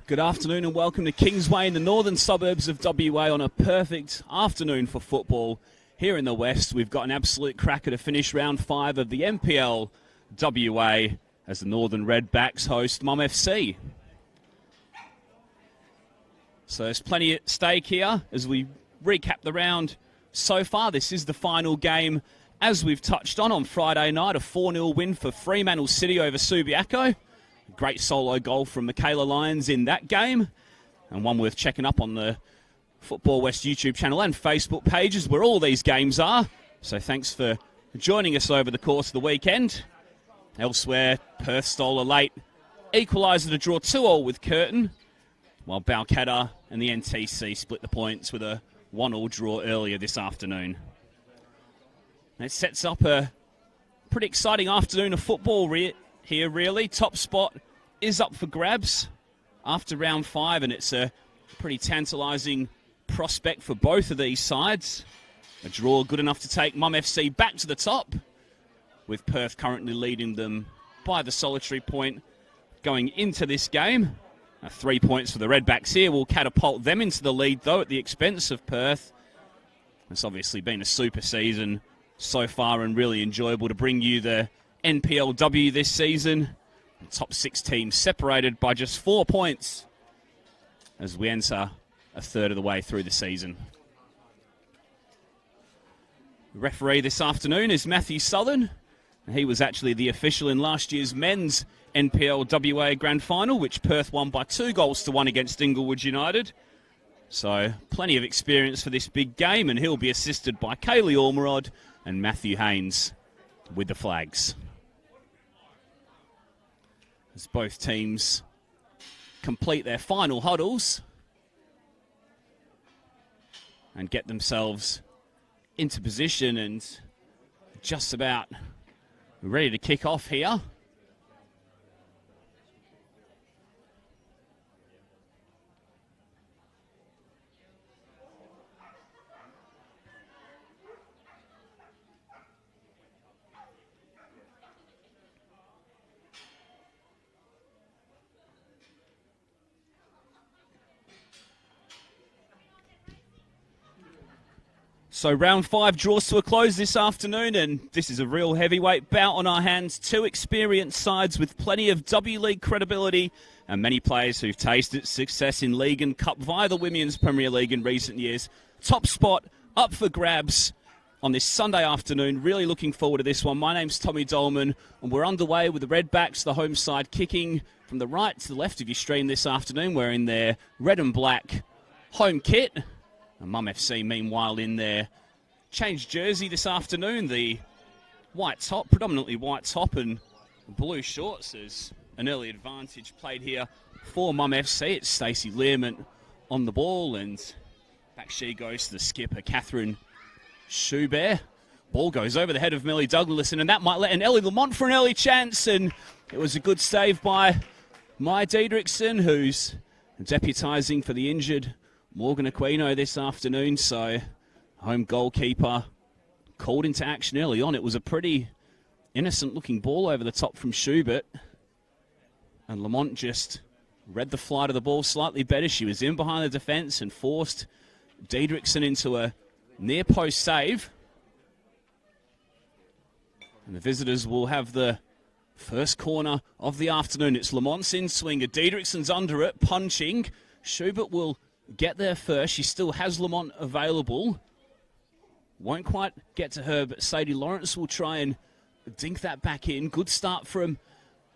Good afternoon and welcome to Kingsway in the northern suburbs of WA on a perfect afternoon for football. Here in the west, we've got an absolute cracker to finish round 5 of the NPLW as the Northern Redbacks host Mum FC. So there's plenty at stake here as we recap the round so far. This is the final game, as we've touched on Friday night, a 4-0 win for Fremantle City over Subiaco. Great solo goal from Michaela Lyons in that game, and one worth checking up on the Football West YouTube channel and Facebook pages where all these games are. So thanks for joining us over the course of the weekend. Elsewhere, Perth stole a late equaliser to draw 2-2 with Curtin, while Balcatta and the NTC split the points with a 1-1 draw earlier this afternoon. It sets up a pretty exciting afternoon of football here, really. Top spot is up for grabs after round 5, and it's a pretty tantalising prospect for both of these sides. A draw good enough to take Mum FC back to the top, with Perth currently leading them by the solitary point going into this game. 3 points for the Redbacks here will catapult them into the lead, though, at the expense of Perth. It's obviously been a super season so far and really enjoyable to bring you the NPLW this season. The top 6 teams separated by just 4 points as we enter a third of the way through the season. The referee this afternoon is Matthew Southern. He was actually the official in last year's men's NPLWA Grand Final, which Perth won by 2-1 against Inglewood United. So plenty of experience for this big game, and he'll be assisted by Kaylee Ormerod and Matthew Haynes with the flags. As both teams complete their final huddles and get themselves into position and just about ready to kick off here. So round 5 draws to a close this afternoon, and this is a real heavyweight bout on our hands. 2 experienced sides with plenty of W League credibility and many players who've tasted success in League and Cup via the Women's Premier League in recent years. Top spot up for grabs on this Sunday afternoon. Really looking forward to this one. My name's Tommy Dolman, and we're underway with the Redbacks, the home side, kicking from the right to the left of your stream this afternoon. We're in their red and black home kit. And Mum FC, meanwhile, in their changed jersey this afternoon, the white top, predominantly white top and blue shorts. There's an early advantage played here for Mum FC. It's Stacey Learman on the ball, and back she goes to the skipper, Catherine Schubert. Ball goes over the head of Millie Douglas, and that might let an Ellie Lamont for an early chance, and it was a good save by Maya Diedrichsen, who's deputising for the injured Morgan Aquino this afternoon. So home goalkeeper called into action early on. It was a pretty innocent looking ball over the top from Schubert, and Lamont just read the flight of the ball slightly better. She was in behind the defence and forced Diedrichsen into a near post save, and the visitors will have the first corner of the afternoon. It's Lamont's in swinger, Diedrichsen's under it, punching. Schubert will get there first. She still has Lamont available. Won't quite get to her, but Sadie Lawrence will try and dink that back in. Good start from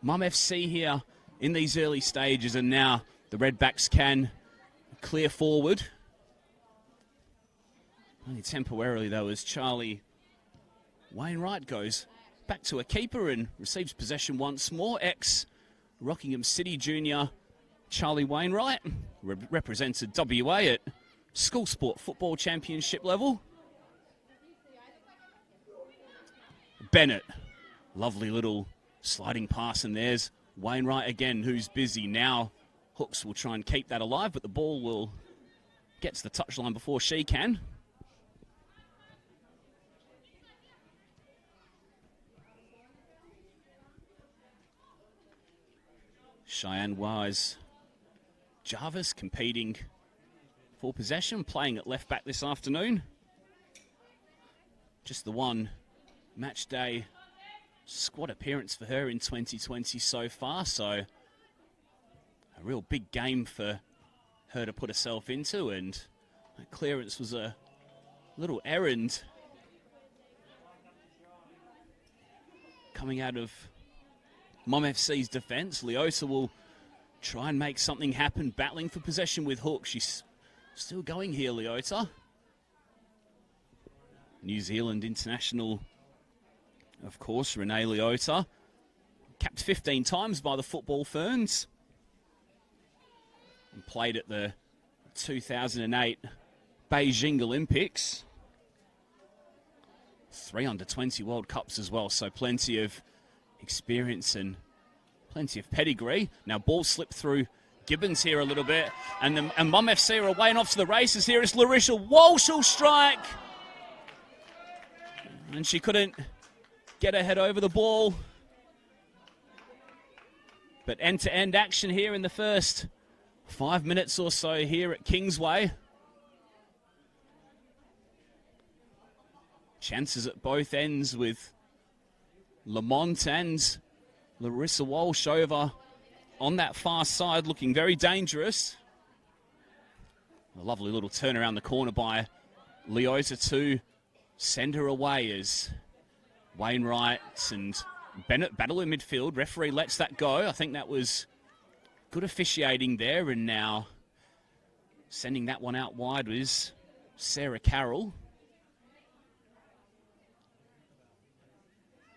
Mum FC here in these early stages, and now the Redbacks can clear forward. Only temporarily, though, as Charlie Wainwright goes back to a keeper and receives possession once more. Ex-Rockingham City junior Charlie Wainwright represented WA at school sport football championship level. Bennett, lovely little sliding pass, and there's Wainwright again, who's busy now. Hooks will try and keep that alive, but the ball will get to the touchline before she can. Cheyenne Wise Jarvis competing for possession, playing at left back this afternoon. Just the one match day squad appearance for her in 2020 so far, so a real big game for her to put herself into, and that clearance was a little errand coming out of Mum FC's defence. Leota will try and make something happen, battling for possession with Hook. She's still going here, Leota. New Zealand international, of course, Renee Leota. Capped 15 times by the Football Ferns. And played at the 2008 Beijing Olympics. 3 under-20 World Cups as well, so plenty of experience and plenty of pedigree. Now ball slipped through Gibbons here a little bit, and Mum FC are away and off to the races here. It's Larissa Walsh will strike. And she couldn't get her head over the ball. But end-to-end action here in the first 5 minutes or so here at Kingsway. Chances at both ends with Lamont and Larissa Walsh over on that far side, looking very dangerous. A lovely little turn around the corner by Leota to send her away as Wainwright and Bennett battle in midfield. Referee lets that go. I think that was good officiating there, and now sending that one out wide was Sarah Carroll.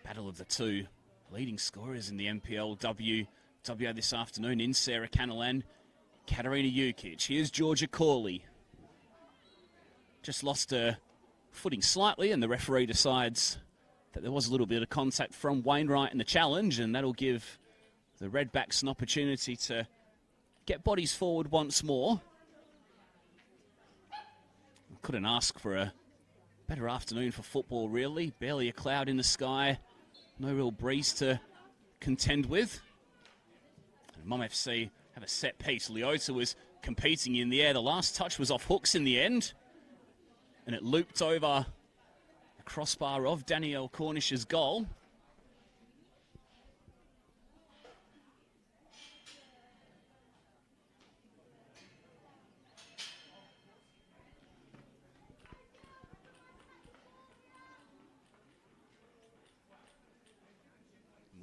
Battle of the two leading scorers in the NPLW this afternoon in Sarah Cannell and Katarina Jukic. Here's Georgia Corley. Just lost her footing slightly, and the referee decides that there was a little bit of contact from Wainwright in the challenge, and that'll give the Redbacks an opportunity to get bodies forward once more. Couldn't ask for a better afternoon for football, really. Barely a cloud in the sky. No real breeze to contend with. And Mum FC have a set piece. Leota was competing in the air. The last touch was off Hooks in the end, and it looped over the crossbar of Danielle Cornish's goal.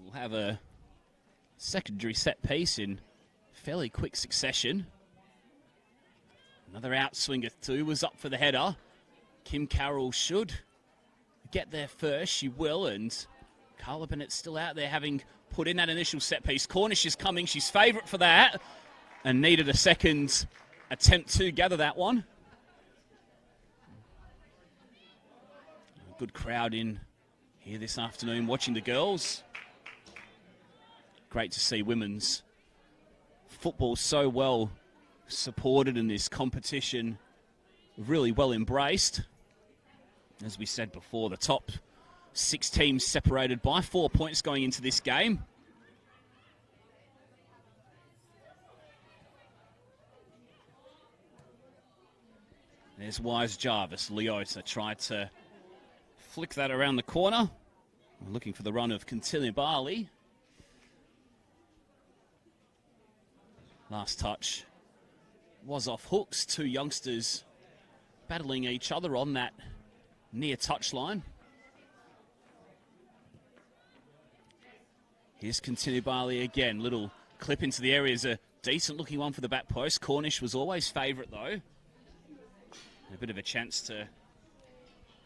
We'll have a secondary set piece in fairly quick succession. Another outswinger too was up for the header. Kim Carroll should get there first. She will, and Carla Bennett's still out there having put in that initial set piece. Cornish is coming. She's favourite for that and needed a second attempt to gather that one. A good crowd in here this afternoon watching the girls. Great to see women's football so well supported in this competition, really well embraced. As we said before, the top 6 teams separated by 4 points going into this game. There's Wise Jarvis. Leota tried to flick that around the corner. Looking for the run of Cantilia Barley. Last touch was off Hooks. 2 youngsters battling each other on that near touchline. Here's Cantilia Barley again. Little clip into the area is a decent looking one for the back post. Cornish was always favourite though. A bit of a chance to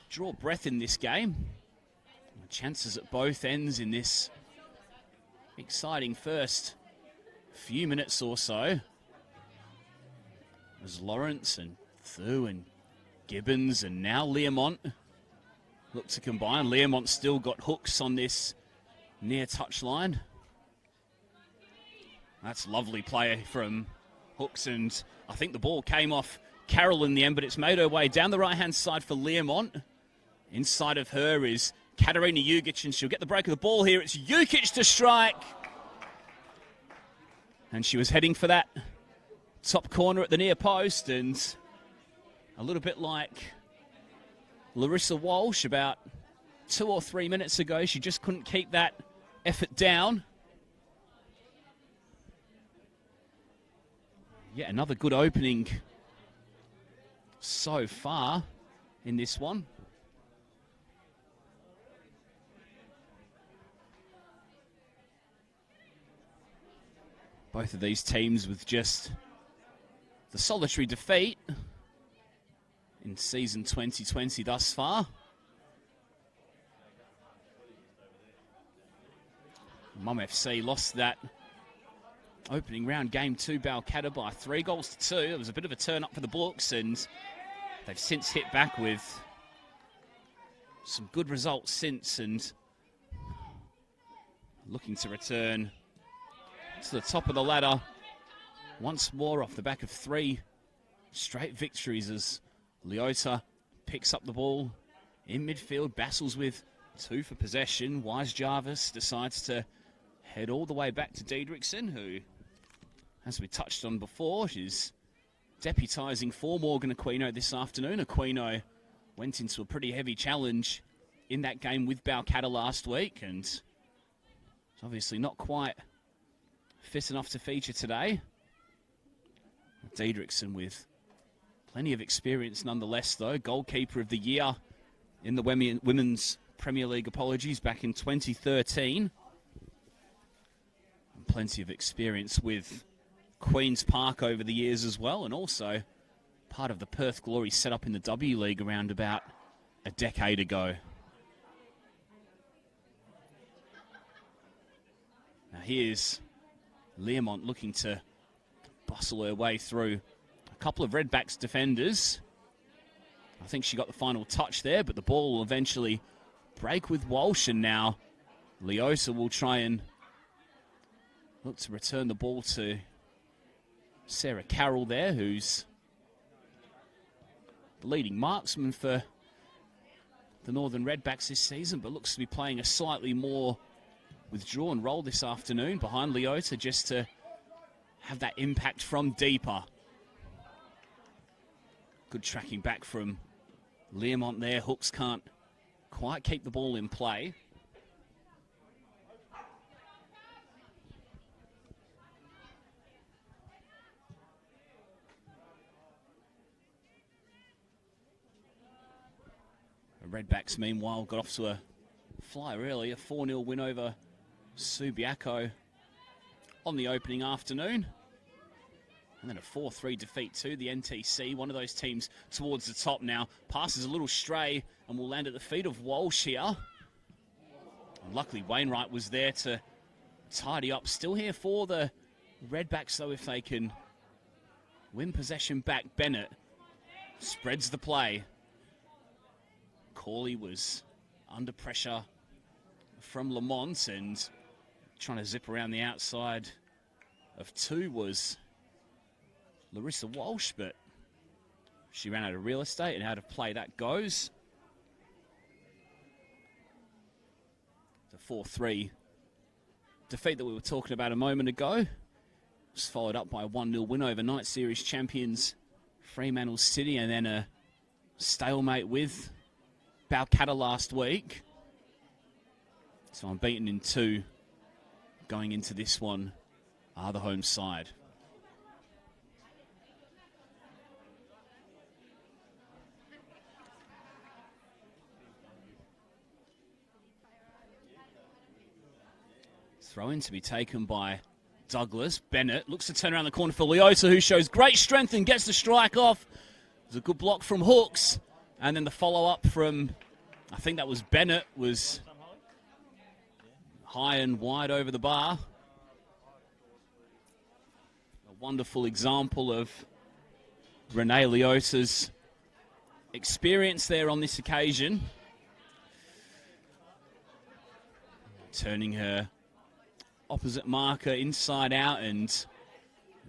draw breath in this game. Chances at both ends in this exciting first few minutes or so. There's Lawrence and Thu and Gibbons, and now Learmont look to combine. Learmont's still got Hooks on this near touchline. That's lovely play from Hooks, and I think the ball came off Carroll in the end, but it's made her way down the right-hand side for Learmont. Inside of her is Katarina Jukic, and she'll get the break of the ball here. It's Jukic to strike. And she was heading for that top corner at the near post, and a little bit like Larissa Walsh about 2 or 3 minutes ago, she just couldn't keep that effort down. Yeah, another good opening so far in this one. Both of these teams with just the solitary defeat in season 2020 thus far. Mum FC lost that opening round game to Balcatta by 3-2. It was a bit of a turn up for the books, and they've since hit back with some good results since, and looking to return to the top of the ladder once more off the back of 3 straight victories as Leota picks up the ball in midfield, battles with 2 for possession. Wise Jarvis decides to head all the way back to Diedrichsen, who, as we touched on before, she's deputising for Morgan Aquino this afternoon. Aquino went into a pretty heavy challenge in that game with Balcatta last week, and is obviously not quite fit enough to feature today. Diedrichsen with plenty of experience nonetheless, though. Goalkeeper of the year in the Women's Premier League, back in 2013. And plenty of experience with Queen's Park over the years as well, and also part of the Perth Glory set up in the W League around about a decade ago. Now here's Learmont looking to bustle her way through a couple of Redbacks defenders. I think she got the final touch there, but the ball will eventually break with Walsh, and now Leota will try and look to return the ball to Sarah Carroll there, who's the leading marksman for the Northern Redbacks this season, but looks to be playing a slightly more withdrawn role this afternoon behind Leota, just to have that impact from deeper. Good tracking back from Learmont there. Hooks can't quite keep the ball in play. The Redbacks, meanwhile, got off to a flyer early, a 4-0 win over Subiaco on the opening afternoon. And then a 4-3 defeat to the NTC. One of those teams towards the top now. Passes a little stray and will land at the feet of Walsh here. And luckily, Wainwright was there to tidy up. Still here for the Redbacks, though, if they can win possession back. Bennett spreads the play. Corley was under pressure from Lamont, and trying to zip around the outside of 2 was Larissa Walsh, but she ran out of real estate and out of play that goes. The 4-3 defeat that we were talking about a moment ago was followed up by a 1-0 win over Night Series champions Fremantle City, and then a stalemate with Balcatta last week. So unbeaten in 2 going into this one are the home side. Throw in to be taken by Douglas. Bennett looks to turn around the corner for Leota, who shows great strength and gets the strike off. It was a good block from Hooks. And then the follow-up from, I think that was Bennett, was high and wide over the bar. A wonderful example of Renee Leota's experience there on this occasion. Turning her opposite marker inside out and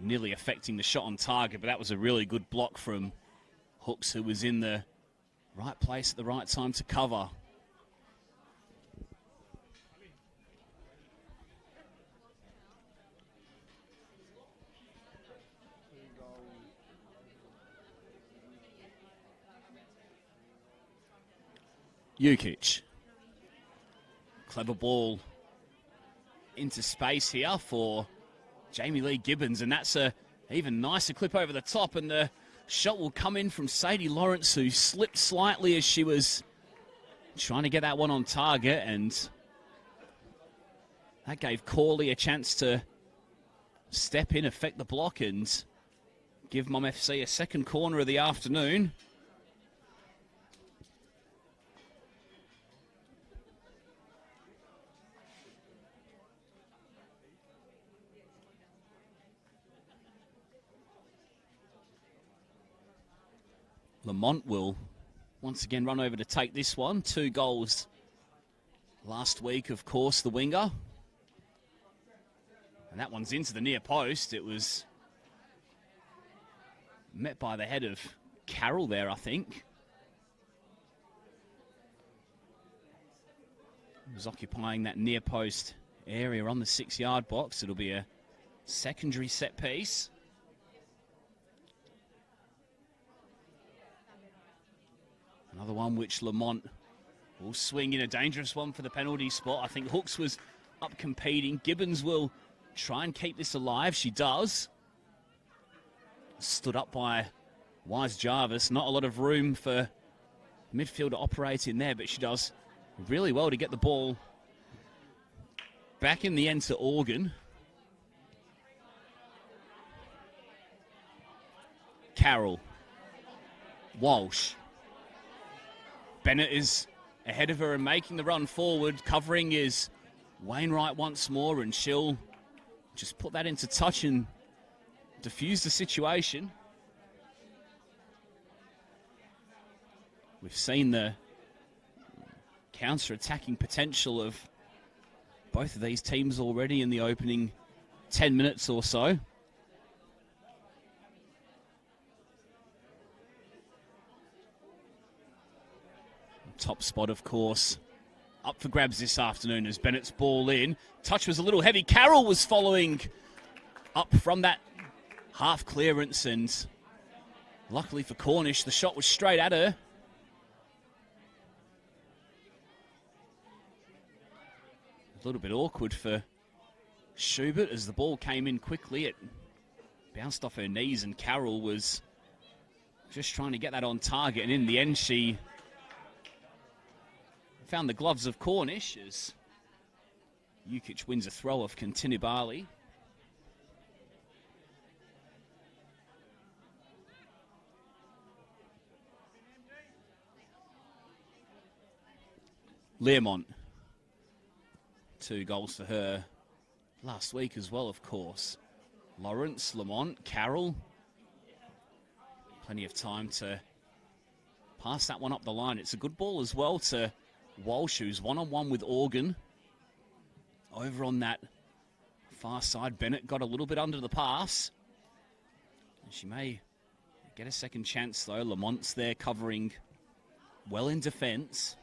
nearly affecting the shot on target, but that was a really good block from Hooks, who was in the right place at the right time to cover. Jukic. Clever ball into space here for Jamie Lee Gibbons, and that's a even nicer clip over the top, and the shot will come in from Sadie Lawrence, who slipped slightly as she was trying to get that one on target, and that gave Corley a chance to step in, affect the block, and give Mum FC a second corner of the afternoon. Lamont will once again run over to take this one. 2 goals last week, of course, the winger. And that one's into the near post. It was met by the head of Carroll there, I think. He was occupying that near post area on the 6-yard box. It'll be a secondary set piece. Another one which Lamont will swing in, a dangerous one for the penalty spot. I think Hooks was up competing. Gibbons will try and keep this alive. She does. Stood up by Wise Jarvis. Not a lot of room for midfield to operate in there, but she does really well to get the ball back in the end to Organ. Carroll. Walsh. Bennett is ahead of her and making the run forward. Covering is Wainwright once more, and she'll just put that into touch and diffuse the situation. We've seen the counter-attacking potential of both of these teams already in the opening 10 minutes or so. Top spot, of course, up for grabs this afternoon as Bennett's ball in. Touch was a little heavy. Carroll was following up from that half clearance, and luckily for Cornish, the shot was straight at her. A little bit awkward for Schubert as the ball came in quickly. It bounced off her knees, and Carroll was just trying to get that on target, and in the end she found the gloves of Cornish as Jukic wins a throw off Kintinibali. Learmont. 2 goals for her last week as well, of course. Lawrence, Lamont, Carroll. Plenty of time to pass that one up the line. It's a good ball as well to Walsh, who's one-on-one with Organ. Over on that far side, Bennett got a little bit under the pass. And she may get a second chance, though. Lamont's there covering well in defence.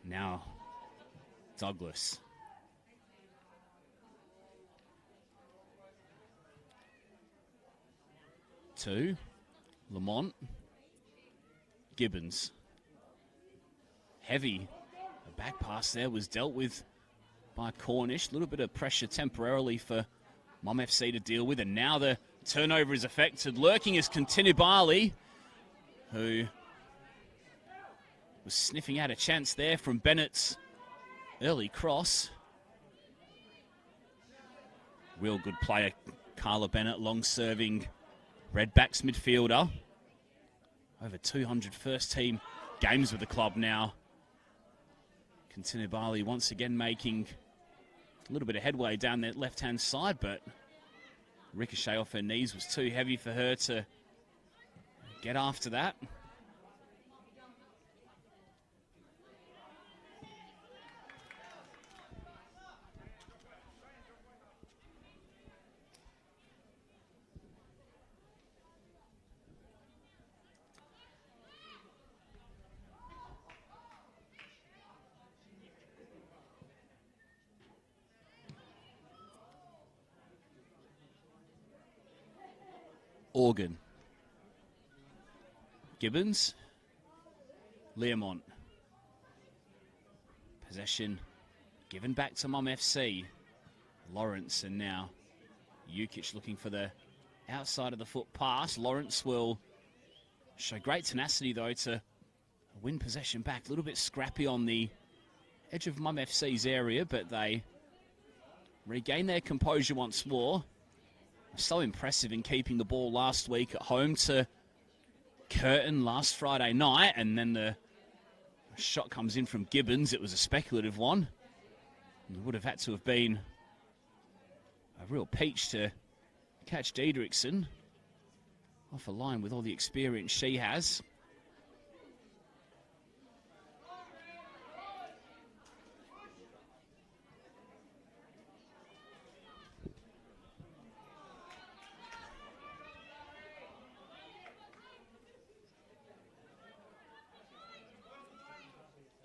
Now, Douglas. Two, Lamont. Gibbons. Heavy. The back pass there was dealt with by Cornish. A little bit of pressure temporarily for Mum FC to deal with. And now the turnover is affected. Lurking is Kintinibali, who was sniffing out a chance there from Bennett's early cross. Real good player, Carla Bennett, long-serving Redbacks midfielder. Over 200 first-team games with the club now. Kintinibali once again making a little bit of headway down that left-hand side, but ricochet off her knees was too heavy for her to get after that. Organ. Gibbons. Learmont. Possession given back to Mum FC. Lawrence, and now Jukic looking for the outside of the foot pass. Lawrence will show great tenacity, though, to win possession back. A little bit scrappy on the edge of Mum FC's area, but they regain their composure once more. So impressive in keeping the ball last week at home to Curtin last Friday night, and then the shot comes in from Gibbons. It was a speculative one. It would have had to have been a real peach to catch Diedrichsen off a line with all the experience she has.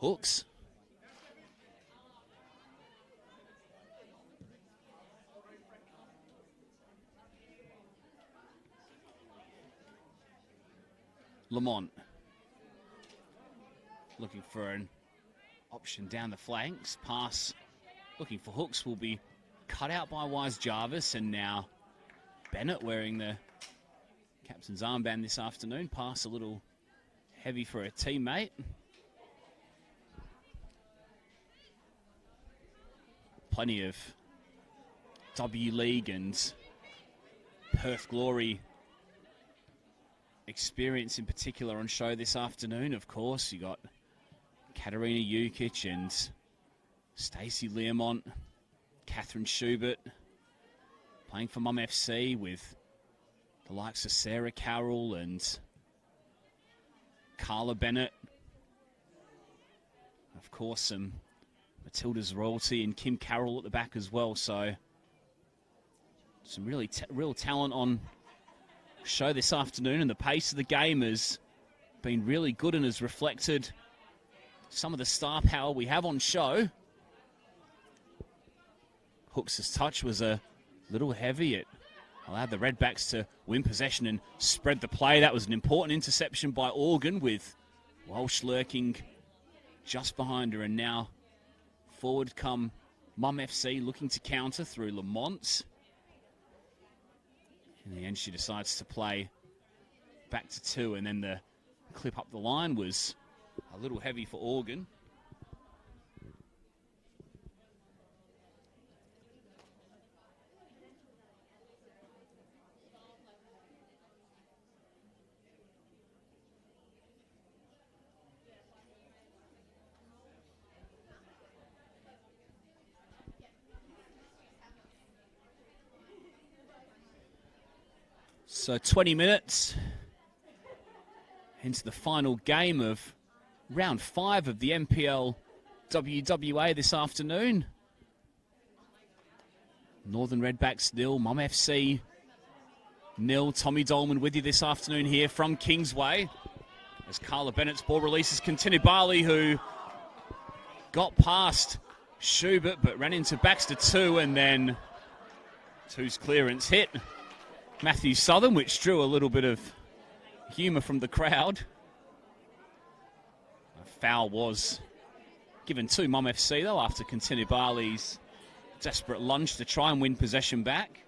Hooks. Lamont looking for an option down the flanks. Pass looking for Hooks will be cut out by Wise Jarvis, and now Bennett wearing the captain's armband this afternoon. Pass a little heavy for a teammate. Plenty of W League and Perth Glory experience in particular on show this afternoon. Of course, you got Katarina Jukic and Stacey Learmont, Catherine Schubert playing for Mum FC, with the likes of Sarah Carroll and Carla Bennett. Of course, some Matilda's royalty and Kim Carroll at the back as well. So some really real talent on show this afternoon, and the pace of the game has been really good and has reflected some of the star power we have on show. Hooks' touch was a little heavy. It allowed the Redbacks to win possession and spread the play. That was an important interception by Organ, with Walsh lurking just behind her, and now forward come Mum FC looking to counter through Lamont. In the end, she decides to play back to two, and then the clip up the line was a little heavy for Organ. So 20 minutes into the final game of round 5 of the NPL WWA this afternoon. Northern Redbacks 0, Mum FC 0. Tommy Dolman with you this afternoon here from Kingsway, as Carla Bennett's ball releases Continibali, who got past Schubert but ran into Baxter 2, and then 2's clearance hit Matthew Southern, which drew a little bit of humour from the crowd. A foul was given to Mum FC, though, after Continibali's desperate lunge to try and win possession back.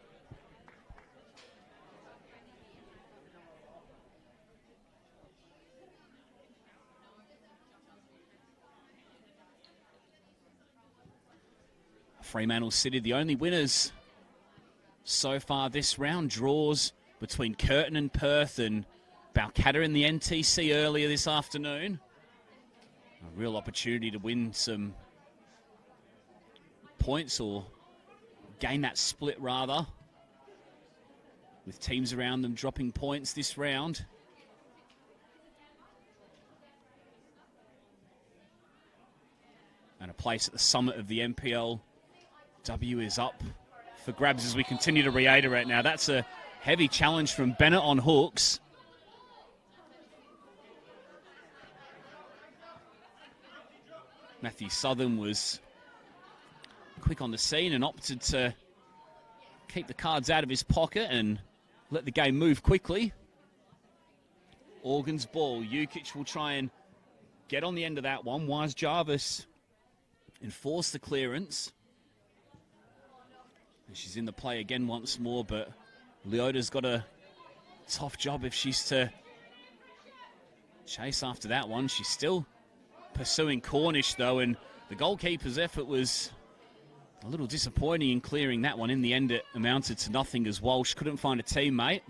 Fremantle City, the only winners so far this round. Draws between Curtin and Perth, and Balcatta in the NTC earlier this afternoon. A real opportunity to win some points, or gain that split rather, with teams around them dropping points this round. And a place at the summit of the NPLW is up for grabs as we continue to reiterate now. That's a heavy challenge from Bennett on Hooks. Matthew Southern was quick on the scene and opted to keep the cards out of his pocket and let the game move quickly. Organ's ball. Jukic will try and get on the end of that one. Wise Jarvis enforce the clearance. And she's in the play again once more, but Leota's got a tough job if she's to chase after that one. She's still pursuing Cornish, though, and the goalkeeper's effort was a little disappointing in clearing that one. In the end, it amounted to nothing as Walsh couldn't find a teammate.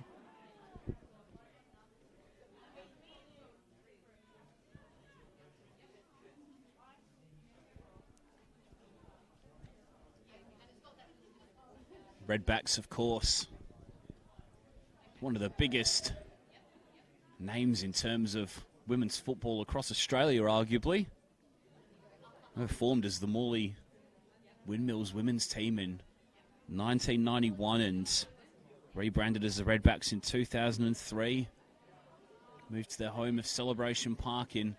Redbacks, of course, one of the biggest names in terms of women's football across Australia, arguably. They formed as the Morley Windmills women's team in 1991 and rebranded as the Redbacks in 2003. Moved to their home of Celebration Park in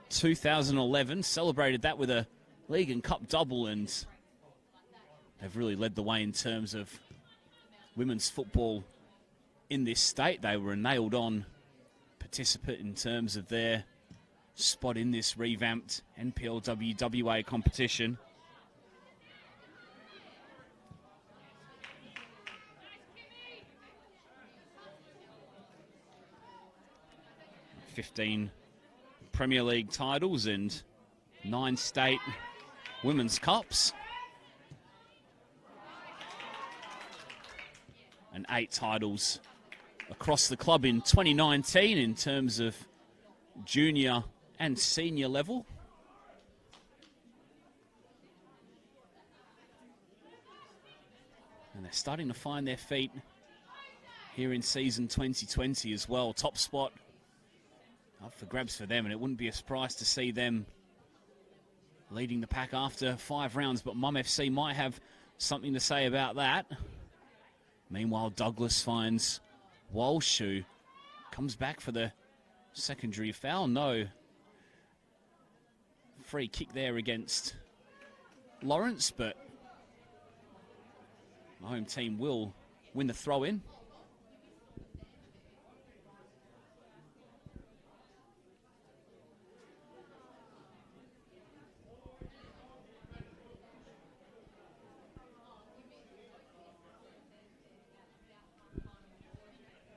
2011. Celebrated that with a league and cup double, and they've really led the way in terms of women's football in this state. They were a nailed-on participant in terms of their spot in this revamped NPLW WA competition. "15 Premier League titles and 9 state women's cups. And 8 titles across the club in 2019 in terms of junior and senior level. And they're starting to find their feet here in season 2020 as well. Top spot up for grabs for them, and it wouldn't be a surprise to see them leading the pack after 5 rounds, but Mum FC might have something to say about that. Meanwhile, Douglas finds Walsh, who comes back for the secondary foul. No. Free kick there against Lawrence, but the home team will win the throw-in.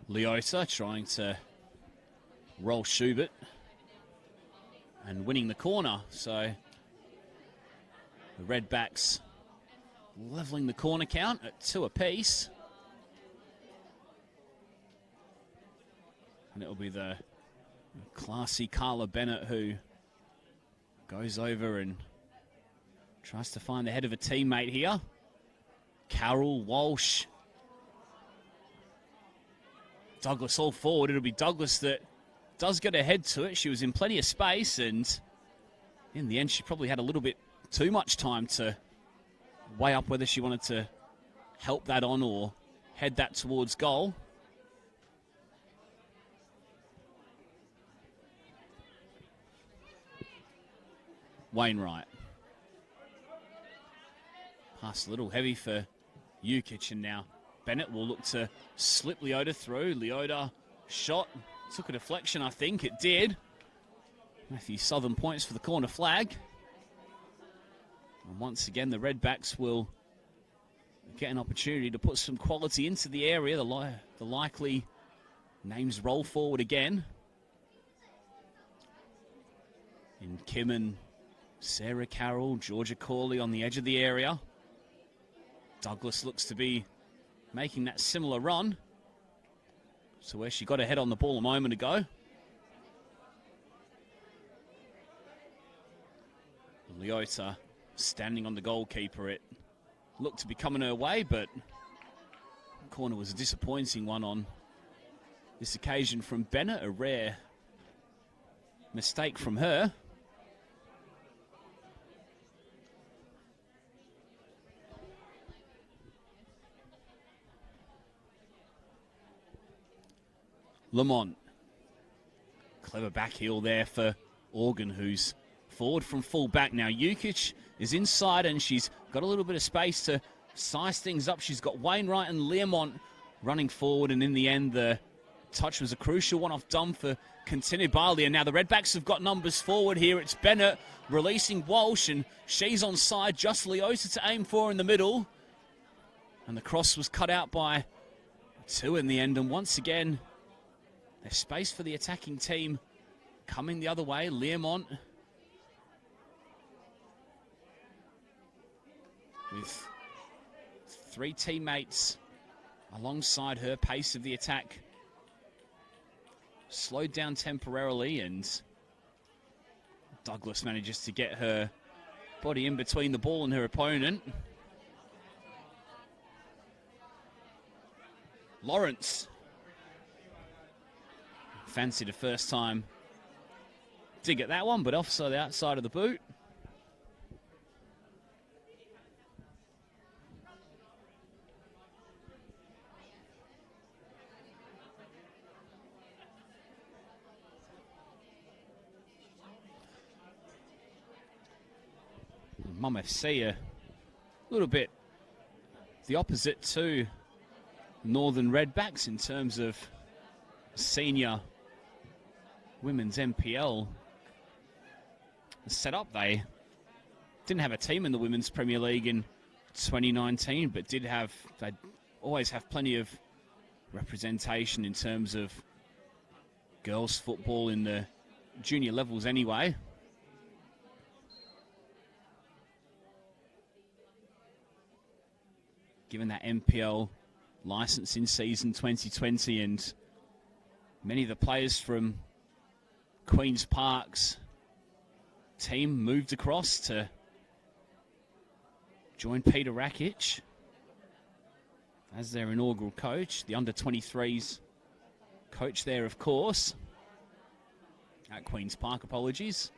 Leota trying to roll Schubert and winning the corner. So the Redbacks levelling the corner count at 2 apiece. And it'll be the classy Carla Bennett who goes over and tries to find the head of a teammate here. Carroll, Walsh, Douglas all forward. It'll be Douglas that does get ahead to it. She was in plenty of space, and in the end she probably had a little bit too much time to weigh up whether she wanted to help that on or head that towards goal. Wainwright. Pass a little heavy for Jukic, and now Bennett will look to slip Leota through. Leota shot, took a deflection, I think. It did. Matthew Southern points for the corner flag. And once again, the Redbacks will get an opportunity to put some quality into the area. The likely names roll forward again. In Kim and Sarah Carroll, Georgia Corley on the edge of the area. Douglas looks to be making that similar run. So where she got ahead on the ball a moment ago. Leota standing on the goalkeeper. It looked to be coming her way, but the corner was a disappointing one on this occasion from Bennett. A rare mistake from her. Lamont. Clever back heel there for Organ, who's forward from full back. Now Jukic is inside and she's got a little bit of space to size things up. She's got Wainwright and Learmont running forward, and in the end the touch was a crucial one off Dunn for continued Barley. And now the Redbacks have got numbers forward here. It's Bennett releasing Walsh, and she's on side. Just Leota to aim for in the middle. And the cross was cut out by 2 in the end. And once again, there's space for the attacking team coming the other way. Learmont with 3 teammates alongside her. Pace of the attack slowed down temporarily, and Douglas manages to get her body in between the ball and her opponent. Lawrence fancied a first time dig at that one, but offside the outside of the boot. Mum FC a little bit the opposite to Northern Redbacks in terms of senior women's NPL setup. They didn't have a team in the Women's Premier League in 2019, but they always have plenty of representation in terms of girls football in the junior levels anyway. Given that NPL license in season 2020, and many of the players from Queen's Park's team moved across to join Peter Rakic as their inaugural coach, the under-23s coach there, of course, at Queen's Park, apologies.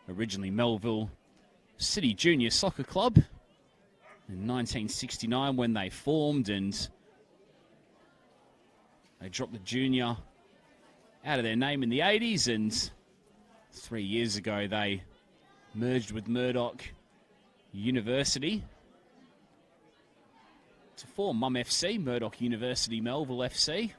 Originally Melville City Junior Soccer Club in 1969 when they formed, and they dropped the junior out of their name in the 80s, and 3 years ago they merged with Murdoch University to form Mum FC, Murdoch University Melville FC.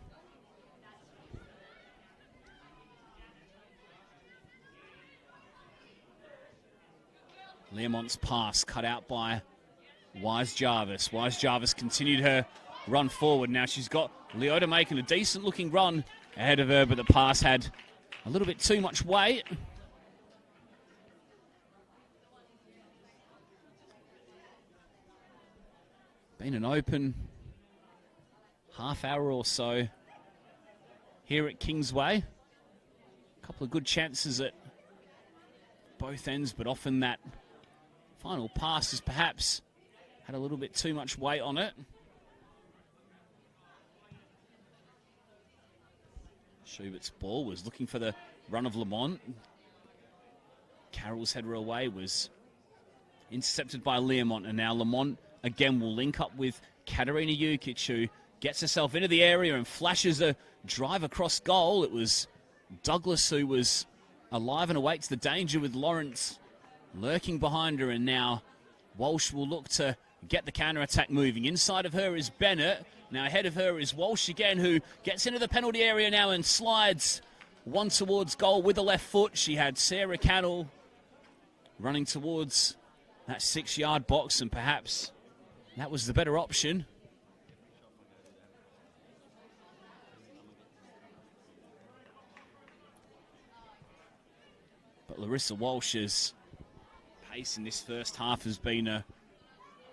Learmont's pass cut out by Wise Jarvis. Wise Jarvis continued her run forward. Now she's got Leota making a decent looking run ahead of her, but the pass had a little bit too much weight. Been an open half hour or so here at Kingsway. A couple of good chances at both ends, but often that final pass has perhaps had a little bit too much weight on it. Schubert's ball was looking for the run of Lamont. Carroll's header away was intercepted by Learmont, and now Lamont again will link up with Katarina Jukic, who gets herself into the area and flashes a drive across goal. It was Douglas who was alive and awake to the danger, with Lawrence lurking behind her, and now Walsh will look to get the counter-attack moving. Inside of her is Bennett. Now ahead of her is Walsh again, who gets into the penalty area now and slides one towards goal with the left foot. She had Sarah Cannell running towards that 6-yard box, and perhaps that was the better option. But Larissa Walsh's pace in this first half has been a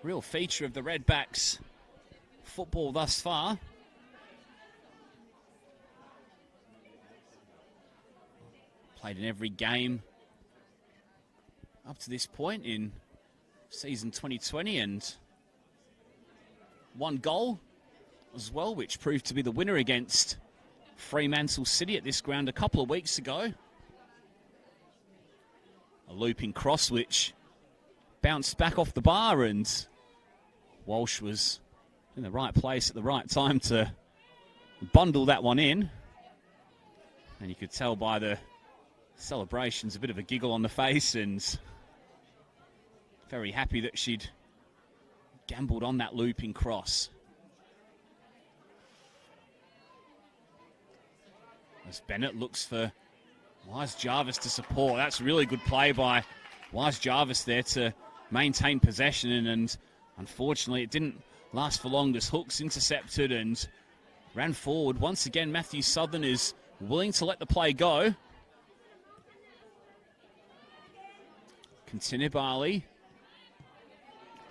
real feature of the Redbacks football thus far. Played in every game up to this point in season 2020, and one goal as well, which proved to be the winner against Fremantle City at this ground a couple of weeks ago. A looping cross which bounced back off the bar, and Walsh was in the right place at the right time to bundle that one in. And you could tell by the celebrations, a bit of a giggle on the face, and Very happy that she'd gambled on that looping cross. As Bennett looks for Wise Jarvis to support. That's really good play by Wise Jarvis there to maintain possession, and unfortunately it didn't last for long as Hooks intercepted and ran forward. Once again, Matthew Southern is willing to let the play go. Continibali,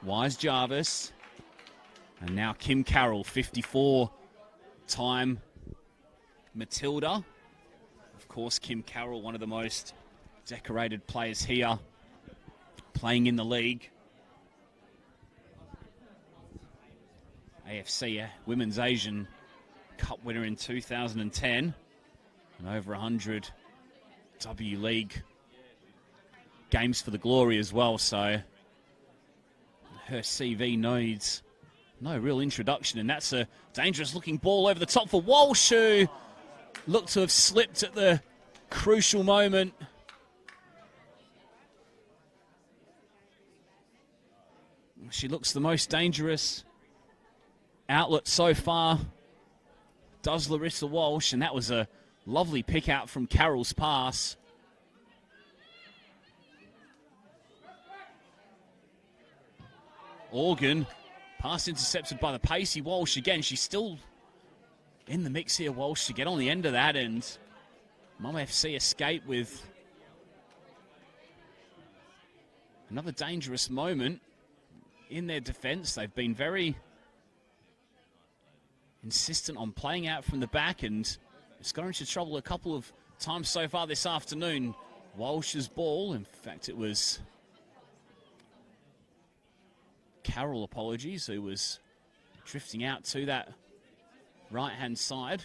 Wise Jarvis, and now Kim Carroll, 54-time Matilda. Of course, Kim Carroll, one of the most decorated players here, playing in the league. AFC Women's Asian Cup winner in 2010, and over 100 W League games for the Glory as well, so her CV needs no real introduction, and that's a dangerous looking ball over the top for Walsh, who looked to have slipped at the crucial moment. She looks the most dangerous outlet so far, does Larissa Walsh, and that was a lovely pick out from Carroll's pass. Organ, pass intercepted by the pacey Walsh again. She's still in the mix here, Walsh, to get on the end of that, and Mum FC escape with another dangerous moment in their defence. They've been very insistent on playing out from the back, and it's got into trouble a couple of times so far this afternoon. Walsh's ball, in fact it was Carroll, apologies, who was drifting out to that right-hand side.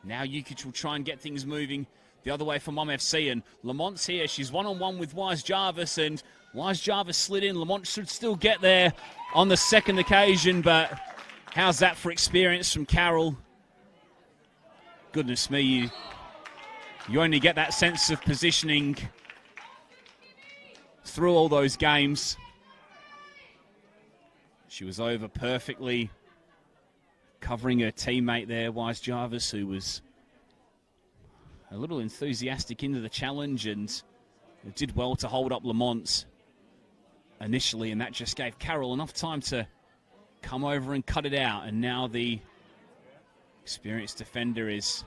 Now Jukic will try and get things moving the other way for Mum FC, and Lamont's here. She's one-on-one with Wise Jarvis, and Wise Jarvis slid in. Lamont should still get there on the second occasion, but how's that for experience from Carroll? Goodness me, you only get that sense of positioning through all those games. She was over perfectly, covering her teammate there, Wise Jarvis, who was a little enthusiastic into the challenge and did well to hold up Lamont initially, and that just gave Carroll enough time to come over and cut it out. And now the experienced defender is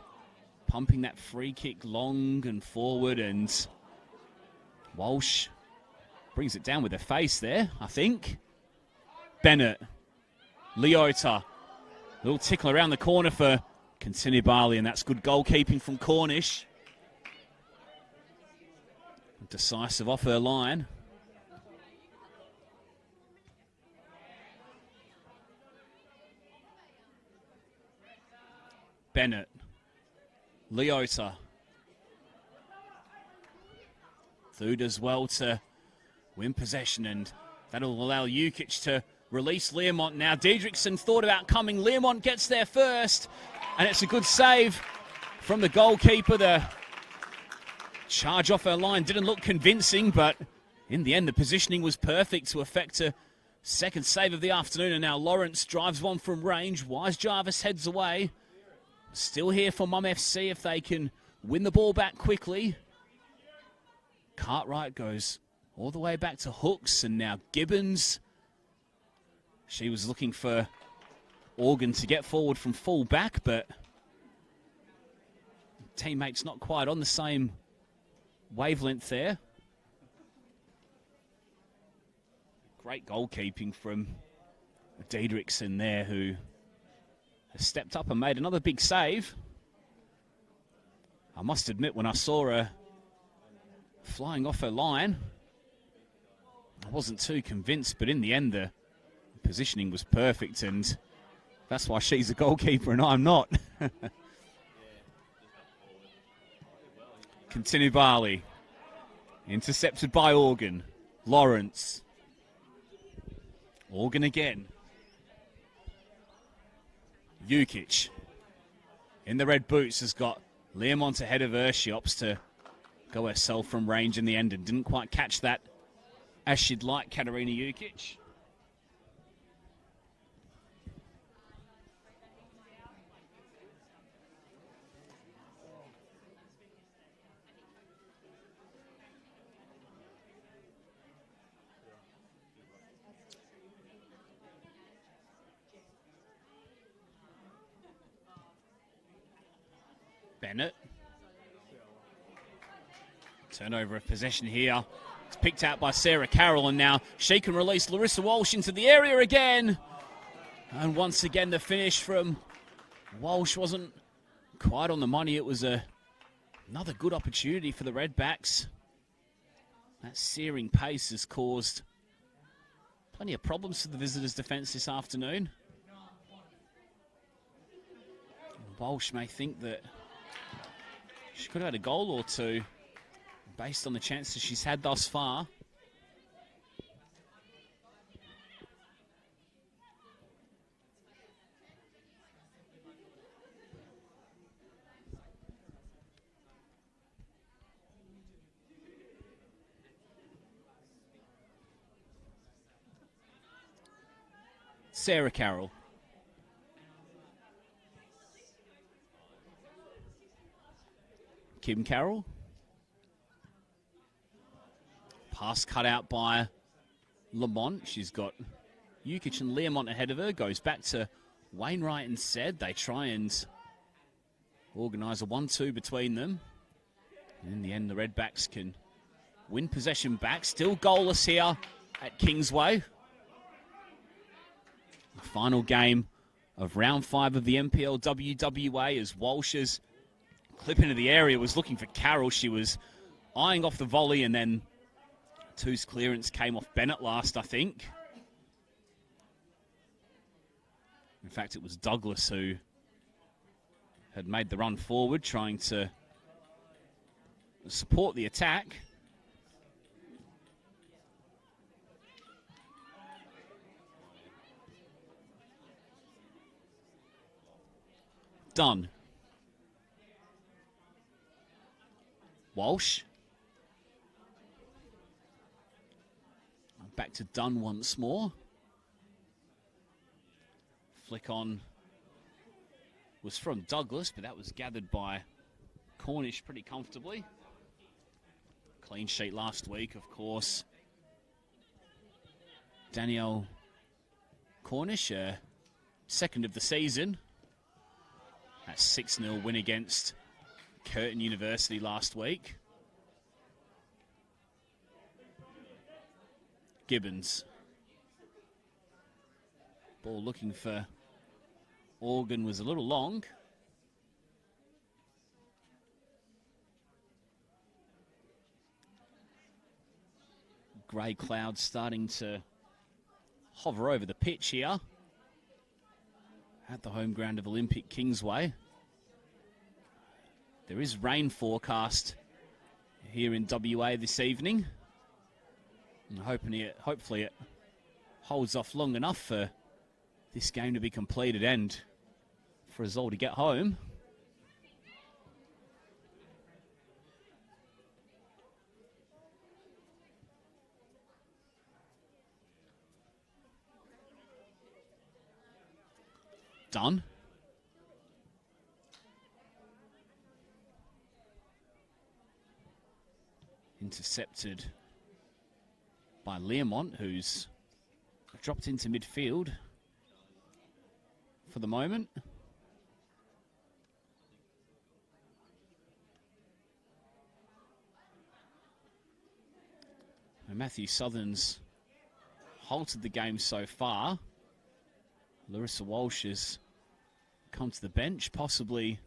pumping that free kick long and forward, and Walsh brings it down with her face there, I think. Bennett, Leota, little tickle around the corner for Continibali, and that's good goalkeeping from Cornish. Decisive off her line. Bennett, Leota. Thud as well to win possession, and that'll allow Jukic to release Learmont. Now Diedrichson thought about coming. Learmont gets there first, and it's a good save from the goalkeeper. The charge off her line didn't look convincing, but in the end the positioning was perfect to effect a second save of the afternoon. And now Lawrence drives one from range. Wise Jarvis heads away. Still here for Mum FC if they can win the ball back quickly. Cartwright goes all the way back to Hooks, and now Gibbons. She was looking for Organ to get forward from full back, but teammates not quite on the same wavelength there. Great goalkeeping from Diedrichson there, who has stepped up and made another big save. I must admit, when I saw her flying off her line, I wasn't too convinced, but in the end the positioning was perfect, and that's why she's a goalkeeper and I'm not. Continibali, intercepted by Organ. Lawrence. Organ again. Jukic in the red boots has got Learmont ahead of her. She opts to go herself from range in the end and didn't quite catch that as she'd like, Katarina Jukic. Bennett. Turnover of possession here. It's picked out by Sarah Carroll, and now she can release Larissa Walsh into the area again. And once again, the finish from Walsh wasn't quite on the money. It was another good opportunity for the Redbacks. That searing pace has caused plenty of problems for the visitors' defence this afternoon. Walsh may think that she could have had a goal or two based on the chances she's had thus far. Sarah Carroll. Kim Carroll. Pass cut out by Lamont. She's got Jukic and Learmont ahead of her. Goes back to Wainwright and Said. They try and organise a 1-2 between them. And in the end, the Redbacks can win possession back. Still goalless here at Kingsway. The final game of round 5 of the NPLW WA as Walsh's clip into the area was looking for Carroll. She was eyeing off the volley, and then Two's clearance came off Bennett last, I think. In fact, it was Douglas who had made the run forward, trying to support the attack. Dunn. Walsh. Back to Dunn once more. Flick on was from Douglas, but that was gathered by Cornish pretty comfortably. Clean sheet last week, of course. Danielle Cornish, second of the season. That 6-0 win against Curtin University last week. Gibbons. Ball looking for Organ was a little long. Grey clouds starting to hover over the pitch here at the home ground of Olympic Kingsway. There is rain forecast here in WA this evening. And hopefully it holds off long enough for this game to be completed and for us all to get home. Done. Intercepted by Learmont, who's dropped into midfield for the moment. And Matthew Southern's halted the game so far. Larissa Walsh has come to the bench, possibly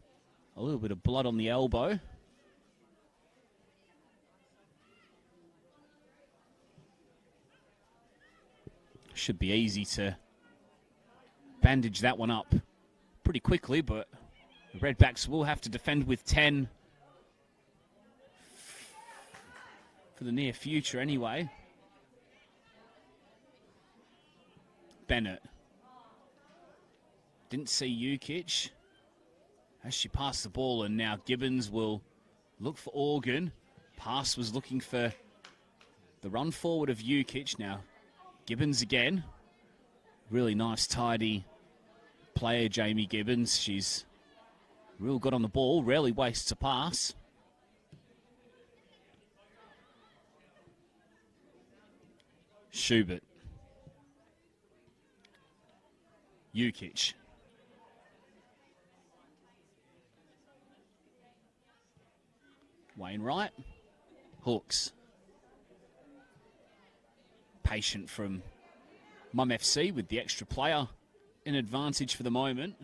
a little bit of blood on the elbow. Should be easy to bandage that one up pretty quickly, but the Redbacks will have to defend with 10 for the near future anyway. Bennett. Didn't see Jukic as she passed the ball, and now Gibbons will look for Organ. Pass was looking for The run forward of Ukic now. Gibbons again. Really nice, tidy player, Jamie Gibbons. She's real good on the ball, rarely wastes a pass. Schubert. Ukic. Wainwright. Hooks. Patient from Mum FC with the extra player in advantage for the moment.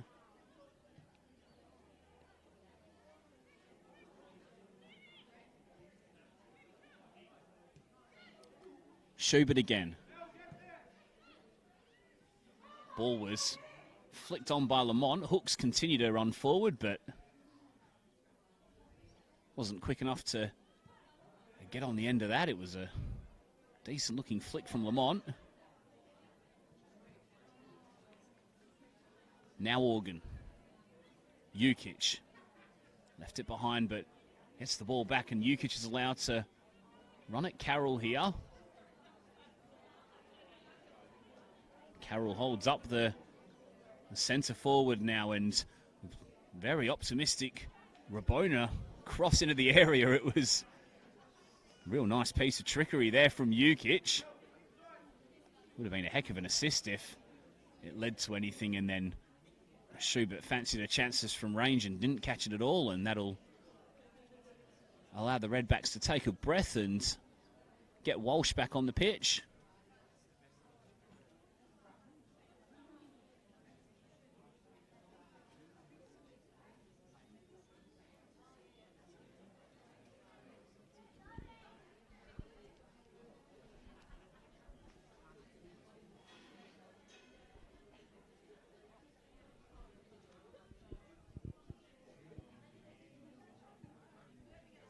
Schubert again. Ball was flicked on by Lamont. Hooks continued to run forward, but wasn't quick enough to get on the end of that. It was a decent looking flick from Lamont. Now Organ. Ukic. Left it behind, but gets the ball back, and Ukic is allowed to run at Carroll here. Carroll holds up the centre forward now, and very optimistic Rabona cross into the area. It was a real nice piece of trickery there from Ukic. Would have been a heck of an assist if it led to anything, and then Schubert fancied her chances from range and didn't catch it at all, and that'll allow the Redbacks to take a breath and get Walsh back on the pitch.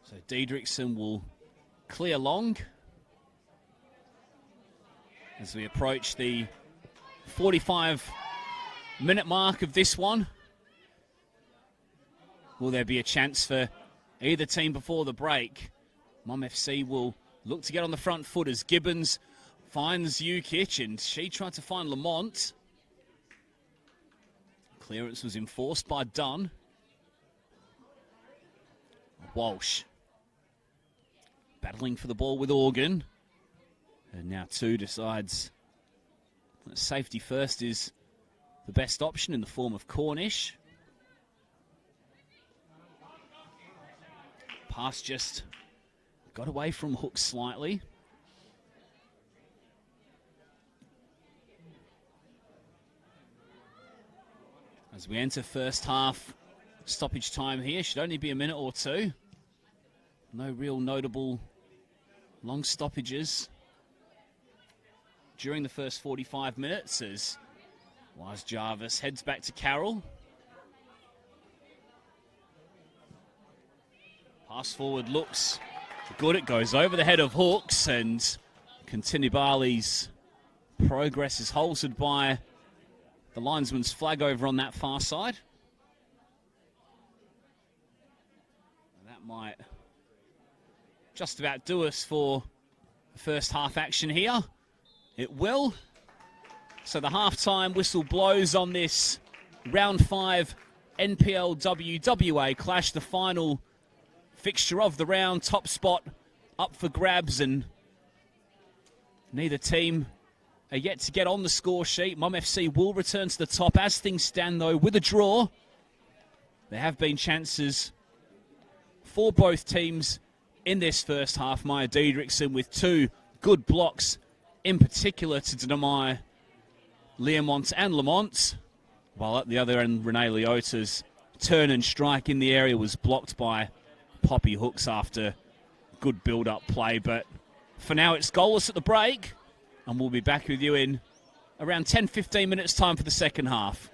So Diedrichsen will clear long as we approach the 45-minute mark of this one. Will there be a chance for either team before the break? Mum FC will look to get on the front foot as Gibbons finds Ukic, and she tried to find Lamont. Clearance was enforced by Dunn. Walsh battling for the ball with Organ. And now Two decides that safety first is the best option in the form of Cornish. Pass just got away from Hook slightly. As we enter first half stoppage time here, should only be a minute or two. No real notable long stoppages during the first 45 minutes as Wise Jarvis heads back to Carroll. Pass forward looks good. It goes over the head of Hooks, and Tinibali's progress is halted by the linesman's flag over on that far side. That might just about do us for the first half action here. It will. So the halftime whistle blows on this round 5 NPLW WA clash, the final fixture of the round. Top spot up for grabs, and neither team are yet to get on the score sheet. Mum FC will return to the top as things stand, though, with a draw. There have been chances for both teams in this first half. Maya Diedrichsen with 2 good blocks, in particular to deny Learmont and Lamont, while at the other end, Renee Leota's turn and strike in the area was blocked by Poppy Hooks after good build-up play. But for now, it's goalless at the break, and we'll be back with you in around 10-15 minutes time for the second half.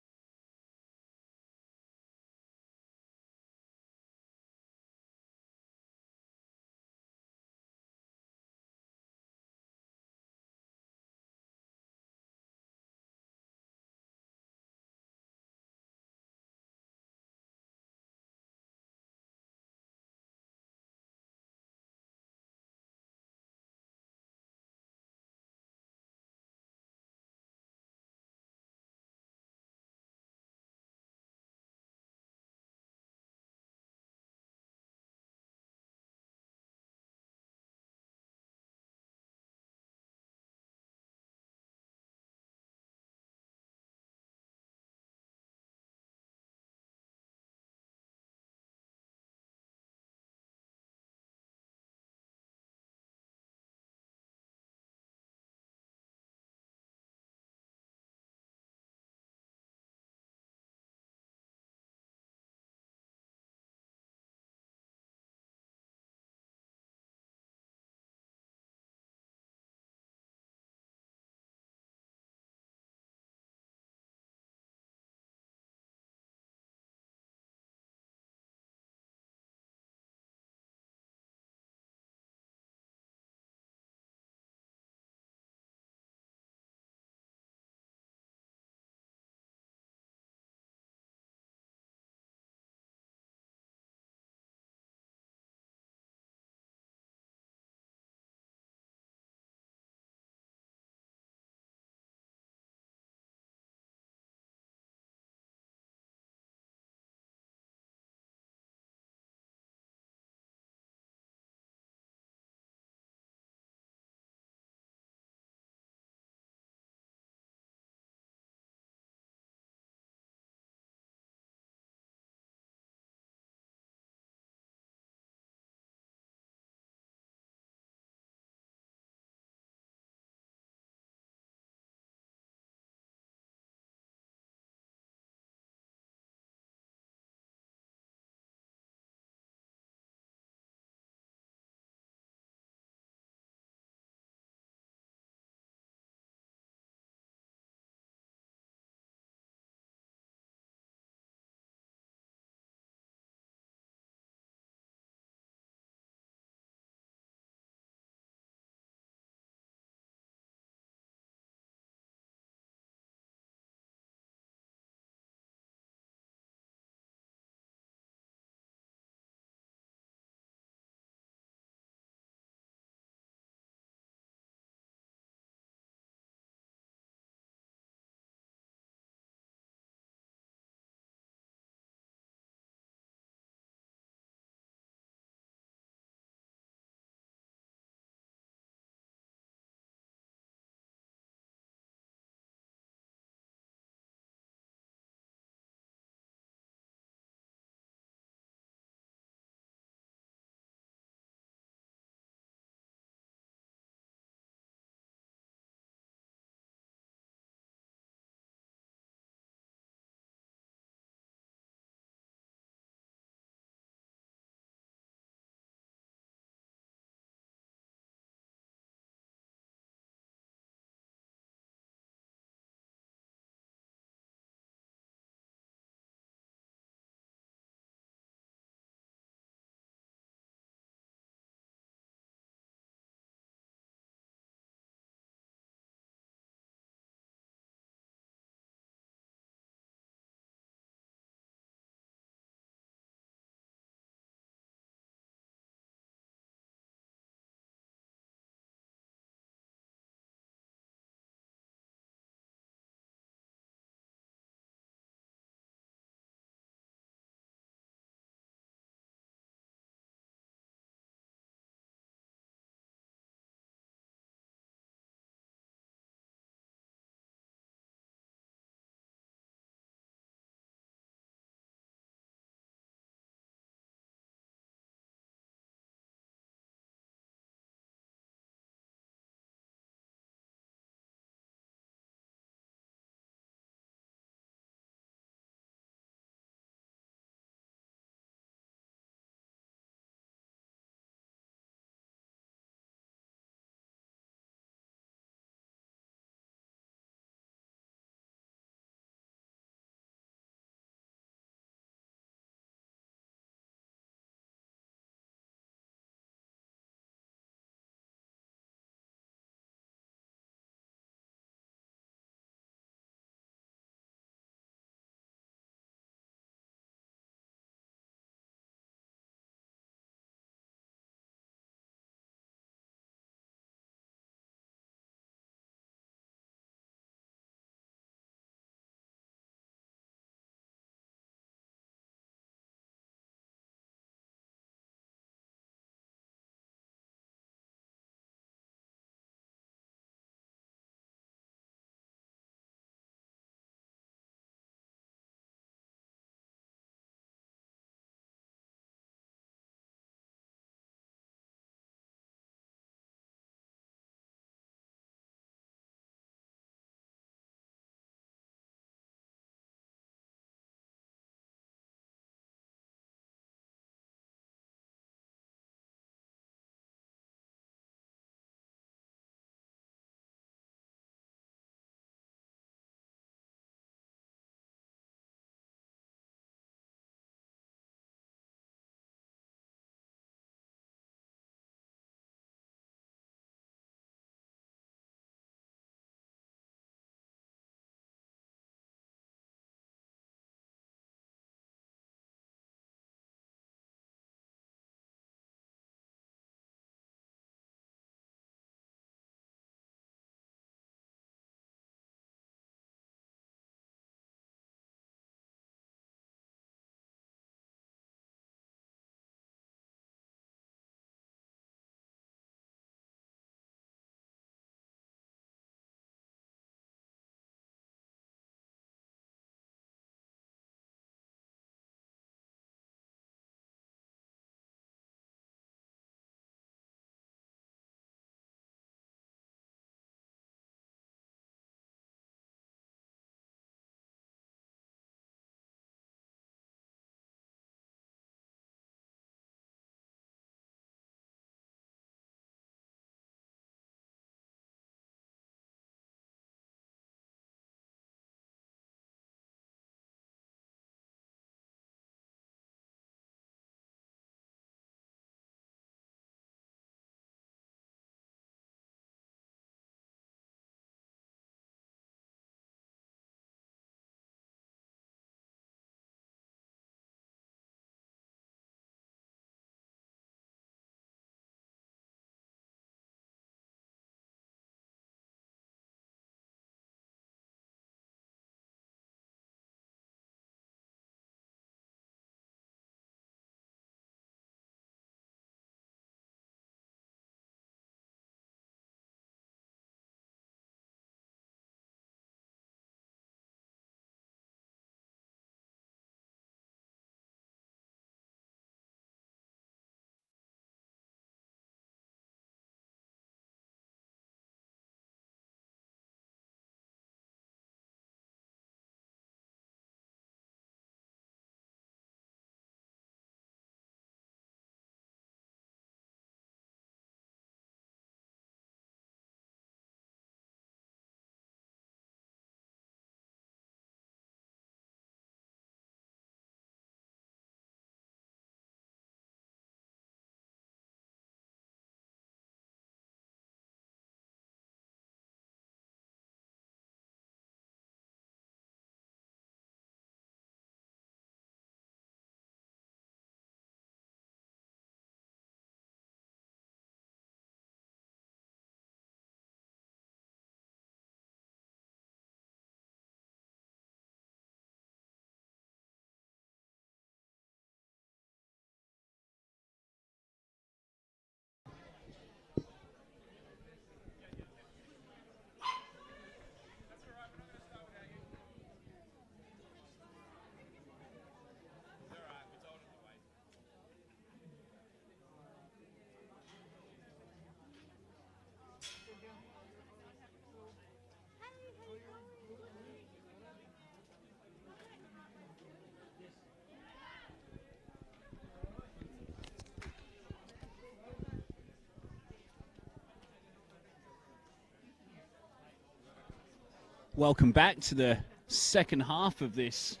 Welcome back to the second half of this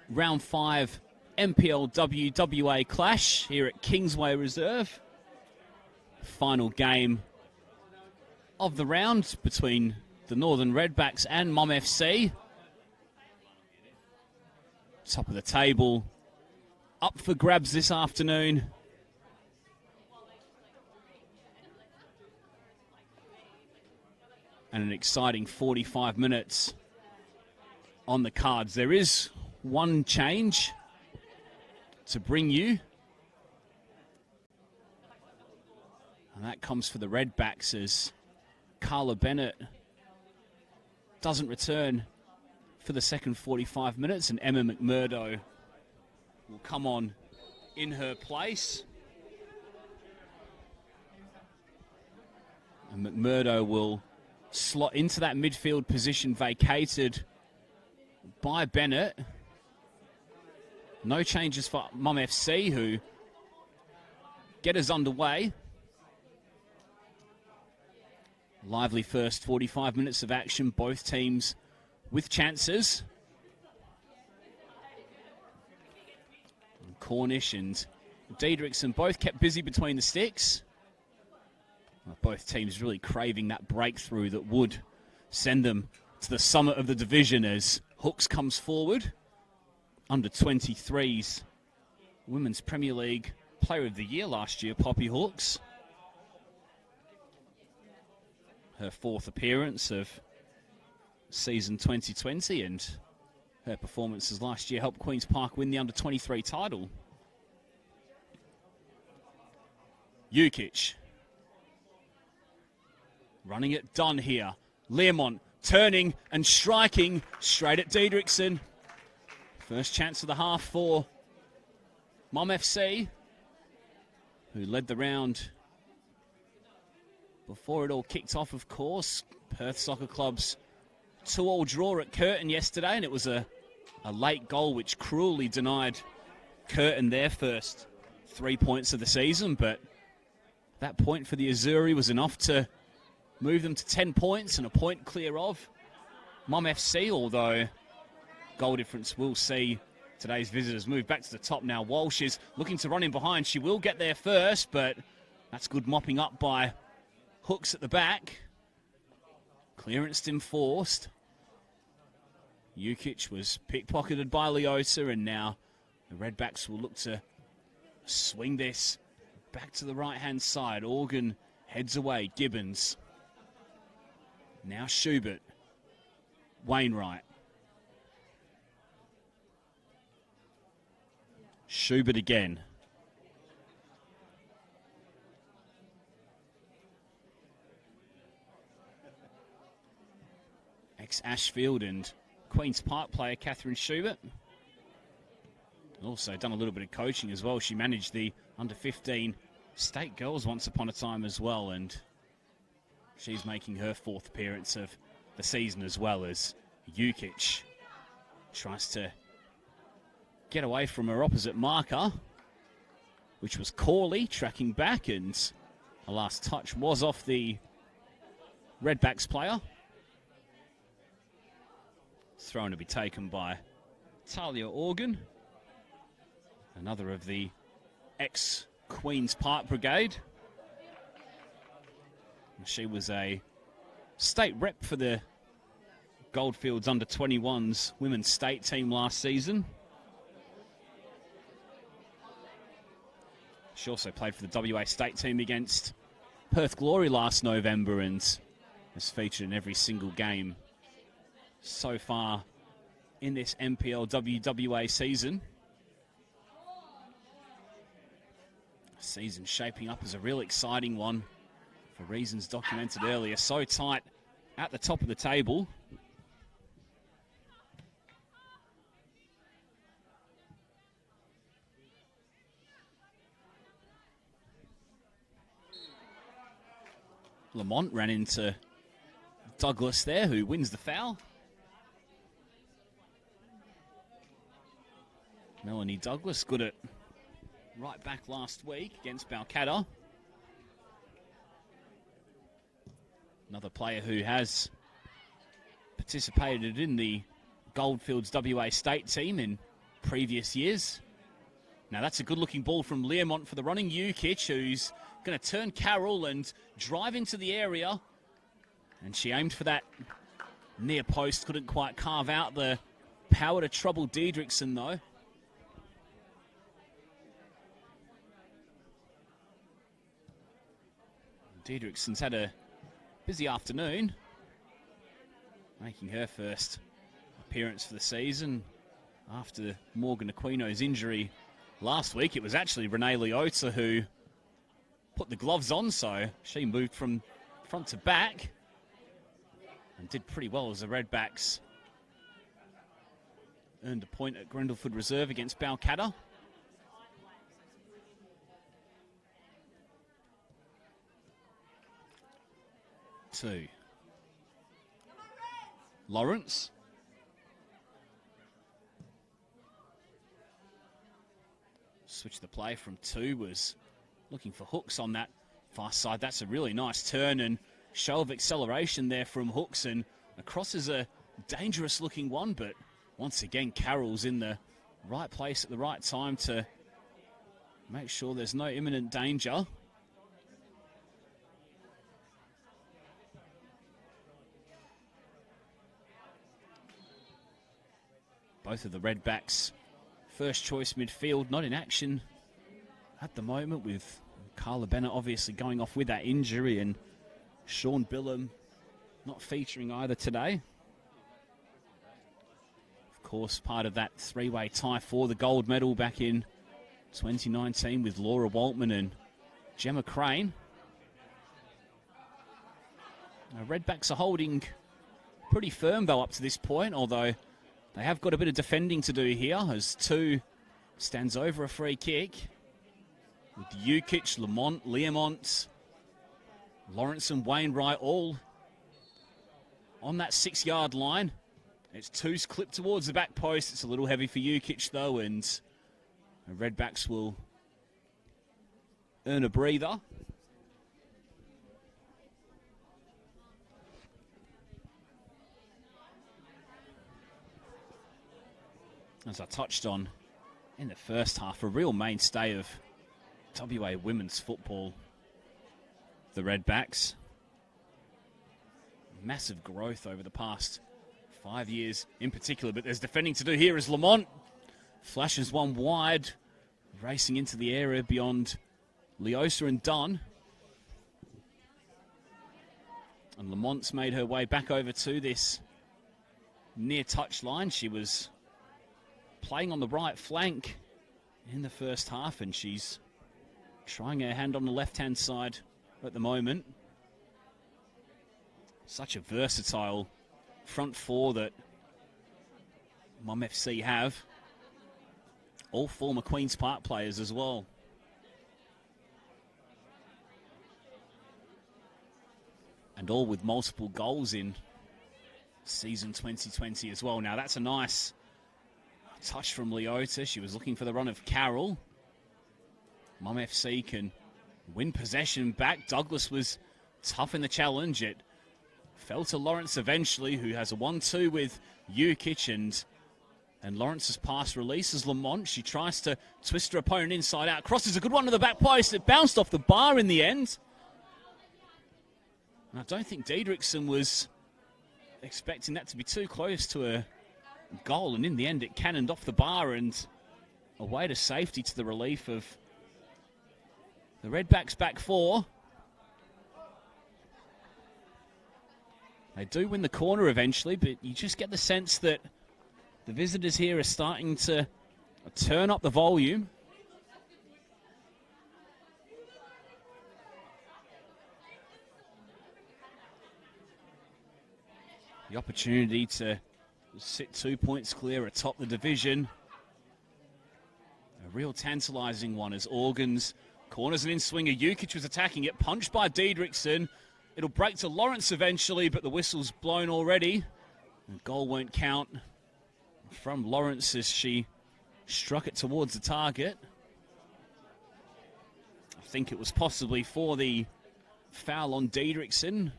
Round 5 NPLW WA clash here at Kingsway Reserve. Final game of the round between the Northern Redbacks and Mum FC. Top of the table, up for grabs this afternoon. And an exciting 45 minutes on the cards. There is one change to bring you. And that comes for the Redbacks as Carla Bennett doesn't return for the second 45 minutes, and Emma McMurdo will come on in her place. And McMurdo will slot into that midfield position vacated by Bennett. No changes for Mum FC, who get us underway. Lively first 45 minutes of action, both teams with chances. And Cornish and Diedrichsen both kept busy between the sticks. Both teams really craving that breakthrough that would send them to the summit of the division as Hooks comes forward. Under 23s, Women's Premier League Player of the Year last year, Poppy Hooks. Her fourth appearance of season 2020, and her performances last year helped Queen's Park win the under 23 title. Jukic running it done here. Learmont turning and striking straight at Diedrichsen. First chance of the half for Mum FC, who led the round before it all kicked off, of course. Perth Soccer Club's 2-2 draw at Curtin yesterday, and it was a late goal which cruelly denied Curtin their first 3 points of the season, but that point for the Azzurri was enough to move them to 10 points and a point clear of Mum FC, although goal difference will see today's visitors move back to the top now. Walsh is looking to run in behind. She will get there first, but that's good mopping up by Hooks at the back. Clearance enforced. Jukic was pickpocketed by Leota, and now the Redbacks will look to swing this back to the right-hand side. Organ heads away. Gibbons. Now Schubert. Wainwright. Schubert again. Ex-Ashfield and Queen's Park player Catherine Schubert. Also done a little bit of coaching as well. She managed the under-15 state girls once upon a time as well, and she's making her fourth appearance of the season as well, as Jukic tries to get away from her opposite marker, which was Corley tracking back, and the last touch was off the Redbacks player. Thrown to be taken by Talia Organ, another of the ex-Queen's Park Brigade. She was a state rep for the Goldfields under-21s women's state team last season. She also played for the WA state team against Perth Glory last November and has featured in every single game so far in this NPLW WA season. Season shaping up as a real exciting one for reasons documented earlier. So tight at the top of the table. Lamont ran into Douglas there, who wins the foul. Melanie Douglas, good at right back last week against Balcatta. Another player who has participated in the Goldfields WA state team in previous years. Now that's a good-looking ball from Learmont for the running Ukic, who's going to turn Carroll and drive into the area. And she aimed for that near post, couldn't quite carve out the power to trouble Diedrichson, though. Diedrichson's had a busy afternoon, making her first appearance for the season after Morgan Aquino's injury last week. It was actually Renee Leota who put the gloves on, so she moved from front to back and did pretty well as the Redbacks earned a point at Grendelford Reserve against Balcatta. Two. Lawrence. Switch the play from two, was looking for Hooks on that far side. That's a really nice turn and show of acceleration there from Hooks, and across is a dangerous looking one, but once again Carroll's in the right place at the right time to make sure there's no imminent danger. Both of the Redbacks first choice midfield not in action at the moment, with Carla Bennett obviously going off with that injury and Sean Billam not featuring either today. Of course, part of that three-way tie for the gold medal back in 2019 with Laura Waltman and Gemma Crane. Now, Redbacks are holding pretty firm though up to this point, although they have got a bit of defending to do here as two stands over a free kick. With Ukic, Lamont, Learmont, Lawrence and Wainwright all on that 6-yard line. It's two's clipped towards the back post. It's a little heavy for Ukic though, and the Redbacks will earn a breather. As I touched on in the first half, a real mainstay of WA women's football, the Redbacks. Massive growth over the past 5 years in particular, but there's defending to do here as Lamont flashes one wide, racing into the area beyond Leosa and Dunn. And Lamont's made her way back over to this near touch line. She was playing on the right flank in the first half, and she's trying her hand on the left-hand side at the moment. Such a versatile front four that Mum FC have. All former Queen's Park players as well. And all with multiple goals in season 2020 as well. Now that's a nice touch from Leota. She was looking for the run of Carroll. Mum FC can win possession back. Douglas was tough in the challenge. It fell to Lawrence eventually, who has a 1-2 with Ukic, and Lawrence's pass releases Lamont. She tries to twist her opponent inside out. Crosses a good one to the back post. It bounced off the bar in the end. And I don't think Diedrichson was expecting that to be too close to a goal, and in the end it cannoned off the bar and away to safety, to the relief of the Redbacks back four. They do win the corner eventually, but you just get the sense that the visitors here are starting to turn up the volume. The opportunity to sit 2 points clear atop the division. A real tantalising one as Organs corners an in-swinger. Ukic was attacking it, punched by Diedrichson. It'll break to Lawrence eventually, but the whistle's blown already. The goal won't count from Lawrence as she struck it towards the target. I think it was possibly for the foul on Diedrichson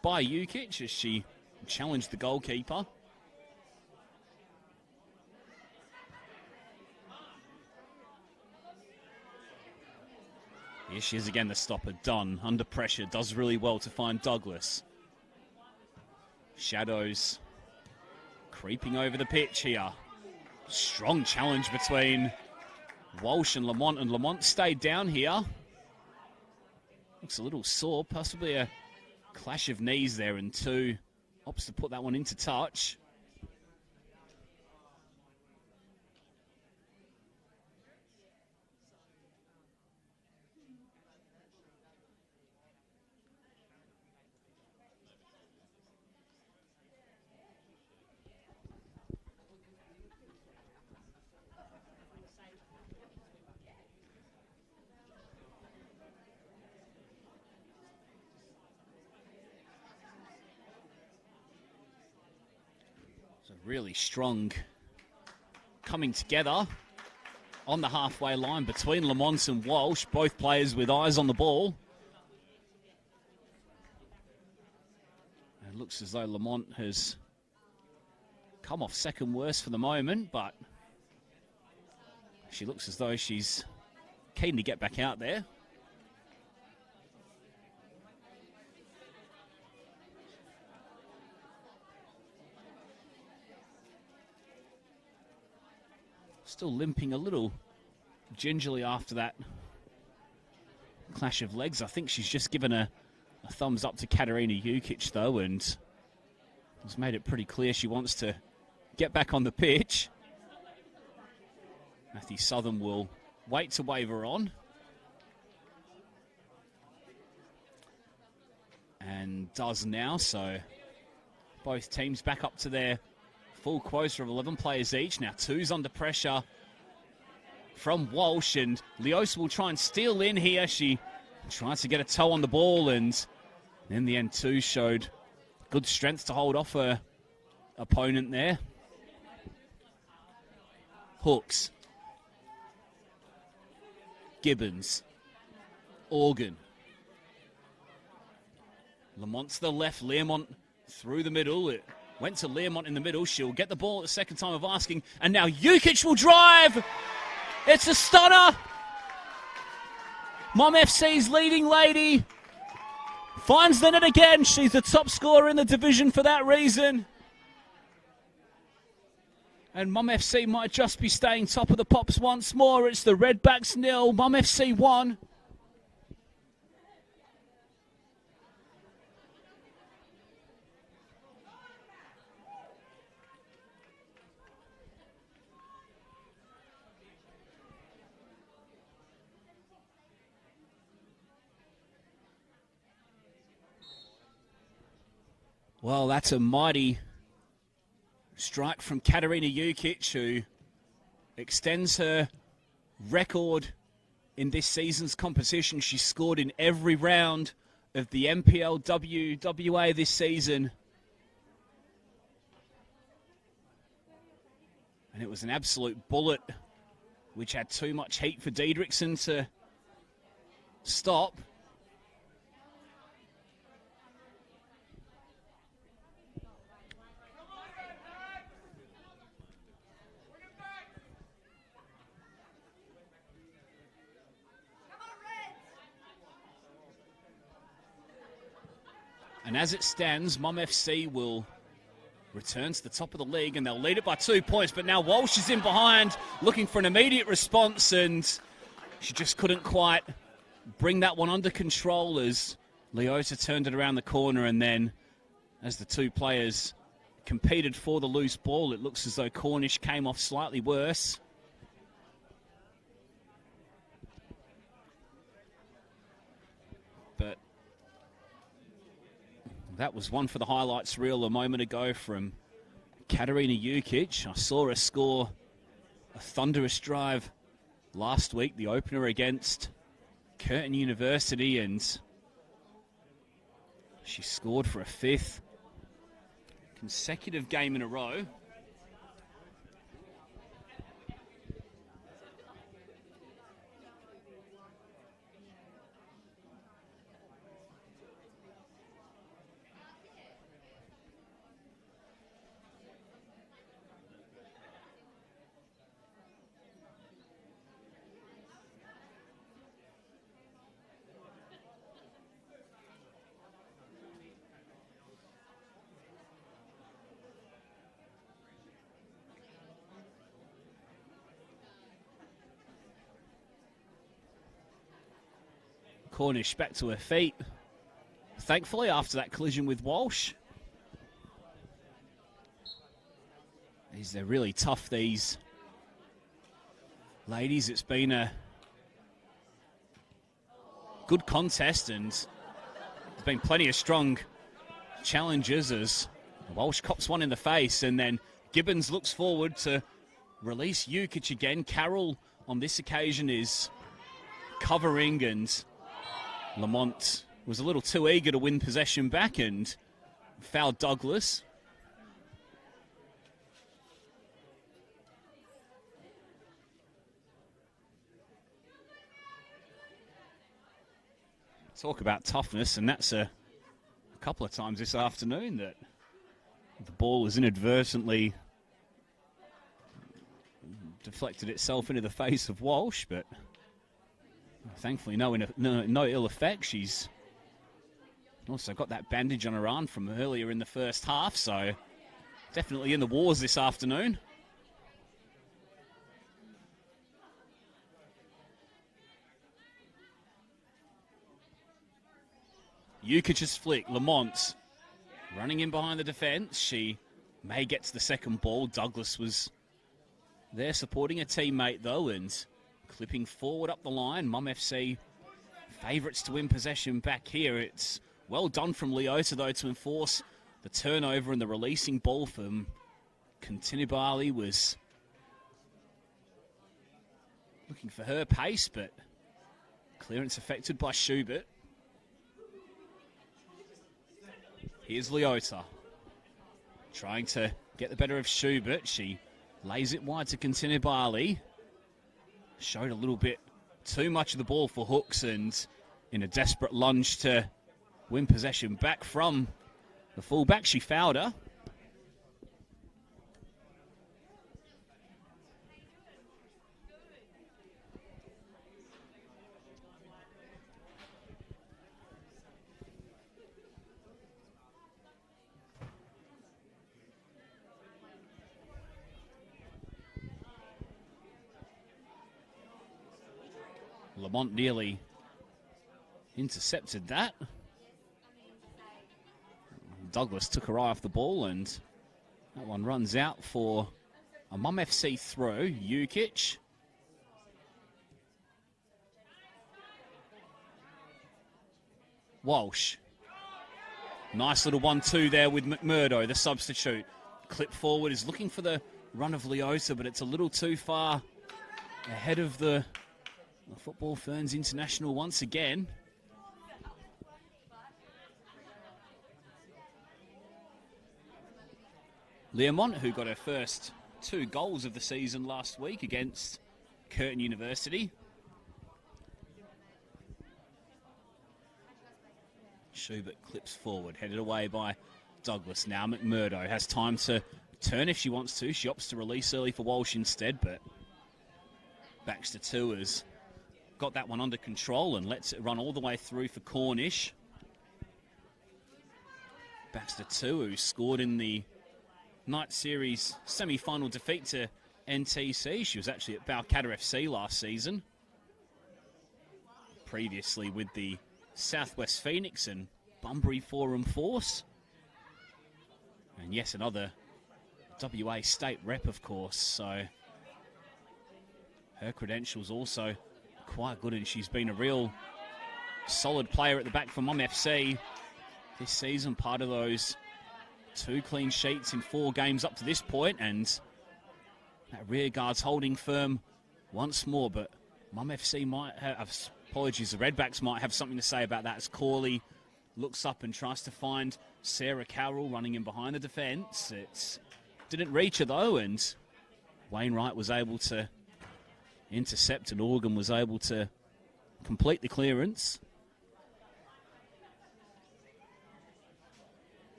by Ukic as she challenged the goalkeeper. Here she is again, the stopper. Dunn, under pressure, does really well to find Douglas. Shadows creeping over the pitch here. Strong challenge between Walsh and Lamont stayed down here. Looks a little sore, possibly a clash of knees there, and two opts to put that one into touch. Really strong coming together on the halfway line between Lamont and Walsh, both players with eyes on the ball. It looks as though Lamont has come off second worst for the moment, but she looks as though she's keen to get back out there. Still limping a little gingerly after that clash of legs. I think she's just given a thumbs up to Katarina Jukic, though, and has made it pretty clear she wants to get back on the pitch. Matthew Southern will wait to wave her on. And does now, so both teams back up to their full quota of 11 players each. Now two's under pressure from Walsh, and Leosa will try and steal in here. She tries to get a toe on the ball, and in the end two showed good strength to hold off her opponent there. Hooks. Gibbons. Organ. Lamont to the left, Learmont through the middle. It went to Learmont in the middle. She'll get the ball at the second time of asking. And now Jukic will drive. It's a stunner. Mum FC's leading lady finds the net again. She's the top scorer in the division for that reason. And Mum FC might just be staying top of the pops once more. It's the Redbacks 0, Mum FC 1. Well, that's a mighty strike from Katarina Jukic, who extends her record in this season's competition. She scored in every round of the NPLW WA this season. And it was an absolute bullet, which had too much heat for Diedrichsen to stop. And as it stands, Mum FC will return to the top of the league, and they'll lead it by 2 points. But now Walsh is in behind, looking for an immediate response, and she just couldn't quite bring that one under control as Leota turned it around the corner. And then as the two players competed for the loose ball, it looks as though Cornish came off slightly worse. But that was one for the highlights reel a moment ago from Katarina Jukic. I saw her score a thunderous drive last week, the opener against Curtin University, and she scored for a fifth consecutive game in a row. Cornish back to her feet. Thankfully, after that collision with Walsh. They're really tough, these ladies. It's been a good contest, and there's been plenty of strong challenges as Walsh cops one in the face, and then Gibbons looks forward to release Jukic again. Carroll on this occasion is covering, and Lamont was a little too eager to win possession back and fouled Douglas. Talk about toughness, and that's a couple of times this afternoon that the ball has inadvertently deflected itself into the face of Walsh, but thankfully no ill effect. She's also got that bandage on her arm from earlier in the first half, so definitely in the wars this afternoon. Jukic's flick, Lamont running in behind the defence. She may get to the second ball. Douglas was there supporting a teammate though, and clipping forward up the line. Mum FC favourites to win possession back here. It's well done from Leota though to enforce the turnover, and the releasing ball from Kontinibali was looking for her pace, but clearance affected by Schubert. Here's Leota trying to get the better of Schubert. She lays it wide to Kontinibali. Showed a little bit too much of the ball for Hooks, and in a desperate lunge to win possession back from the fullback, she fouled her. Lamont nearly intercepted that. Douglas took her eye off the ball, and that one runs out for a Mum FC throw. Jukic. Walsh. Nice little 1-2 there with McMurdo, the substitute. Clip forward, is looking for the run of Leota, but it's a little too far ahead of the Football Ferns International once again. Learmont, who got her first 2 goals of the season last week against Curtin University. Schubert clips forward, headed away by Douglas. Now McMurdo has time to turn if she wants to. She opts to release early for Walsh instead, but Baxter too has got that one under control and lets it run all the way through for Cornish. Baxter too, who scored in the Night Series semi-final defeat to NTC. She was actually at Balcatta FC last season. Previously with the Southwest Phoenix and Bunbury Forum Force. And yes, another WA state rep, of course, so her credentials also quite good, and she's been a real solid player at the back for Mum FC this season. Part of those 2 clean sheets in 4 games up to this point, and that rear guard's holding firm once more. But Mum FC might have, apologies, the Redbacks might have something to say about that as Corley looks up and tries to find Sarah Carroll running in behind the defence. It didn't reach her though, and Wainwright was able to intercept, and Organ was able to complete the clearance.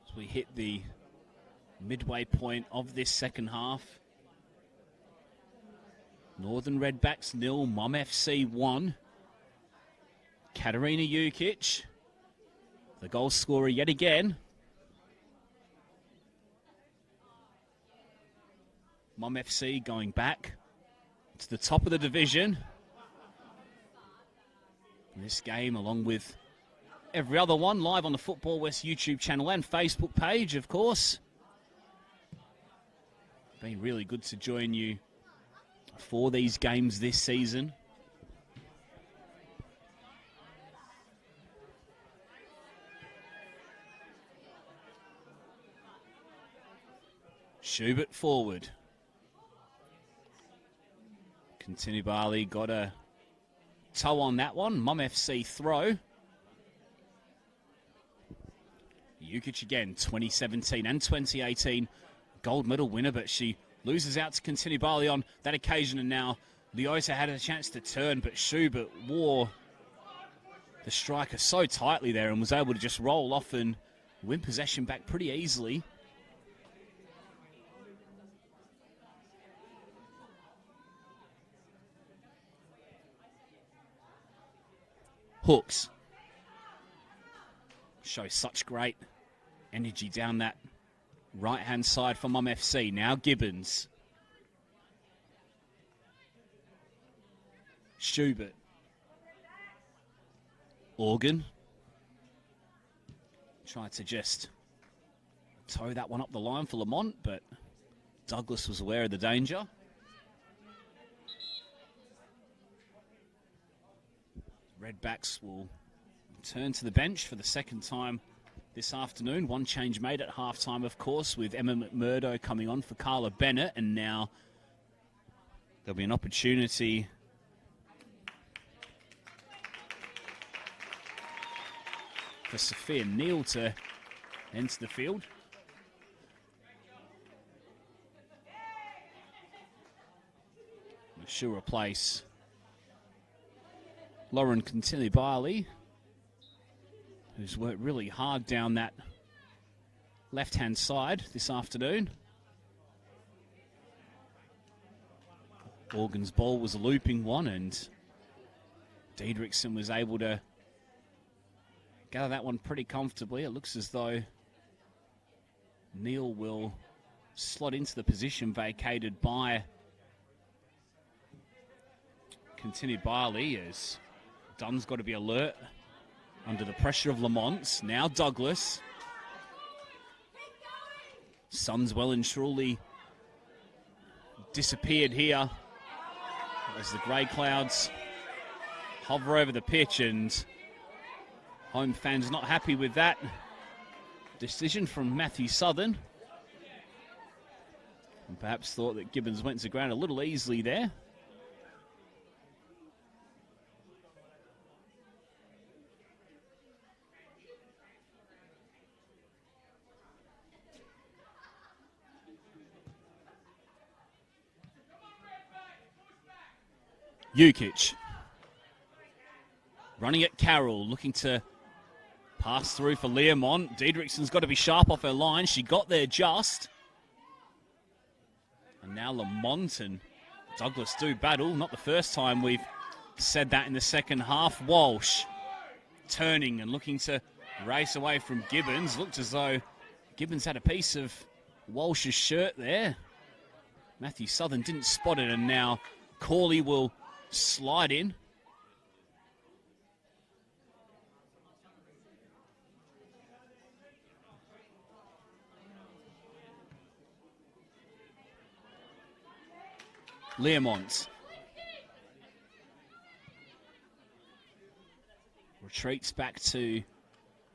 As we hit the midway point of this second half, Northern Redbacks 0, Mum FC 1. Katarina Jukic, the goal scorer yet again. Mum FC going back to the top of the division. This game, along with every other one, live on the Football West YouTube channel and Facebook page, of course. Been really good to join you for these games this season. Schubert forward. Continue Barley got a toe on that one. Mum FC throw. Jukic again, 2017 and 2018 gold medal winner, but she loses out to Continue Barley on that occasion, and now Leota had a chance to turn, but Schubert wore the striker so tightly there and was able to just roll off and win possession back pretty easily. Hooks show such great energy down that right-hand side for Mum FC. Now Gibbons. Schubert. Organ. Tried to just toe that one up the line for Lamont, but Douglas was aware of the danger. Redbacks will return to the bench for the second time this afternoon. One change made at halftime, of course, with Emma McMurdo coming on for Carla Bennett, and now there'll be an opportunity for Sophia Neal to enter the field. She'll replace Lauren Continue Barley, who's worked really hard down that left-hand side this afternoon. Organ's ball was a looping one, and Diedrichsen was able to gather that one pretty comfortably. It looks as though Neal will slot into the position vacated by Continue Barley, as Dunn's got to be alert under the pressure of Lamont. Now Douglas. Sun's well and truly disappeared here as the grey clouds hover over the pitch, and home fans not happy with that decision from Matthew Southern. And perhaps thought that Gibbons went to ground a little easily there. Jukic running at Carroll, looking to pass through for Learmont. Diedrichsen's got to be sharp off her line. She got there just. And now Lamont and Douglas do battle. Not the first time we've said that in the second half. Walsh turning and looking to race away from Gibbons. Looked as though Gibbons had a piece of Walsh's shirt there. Matthew Southern didn't spot it, and now Corley will slide in. Learmont retreats back to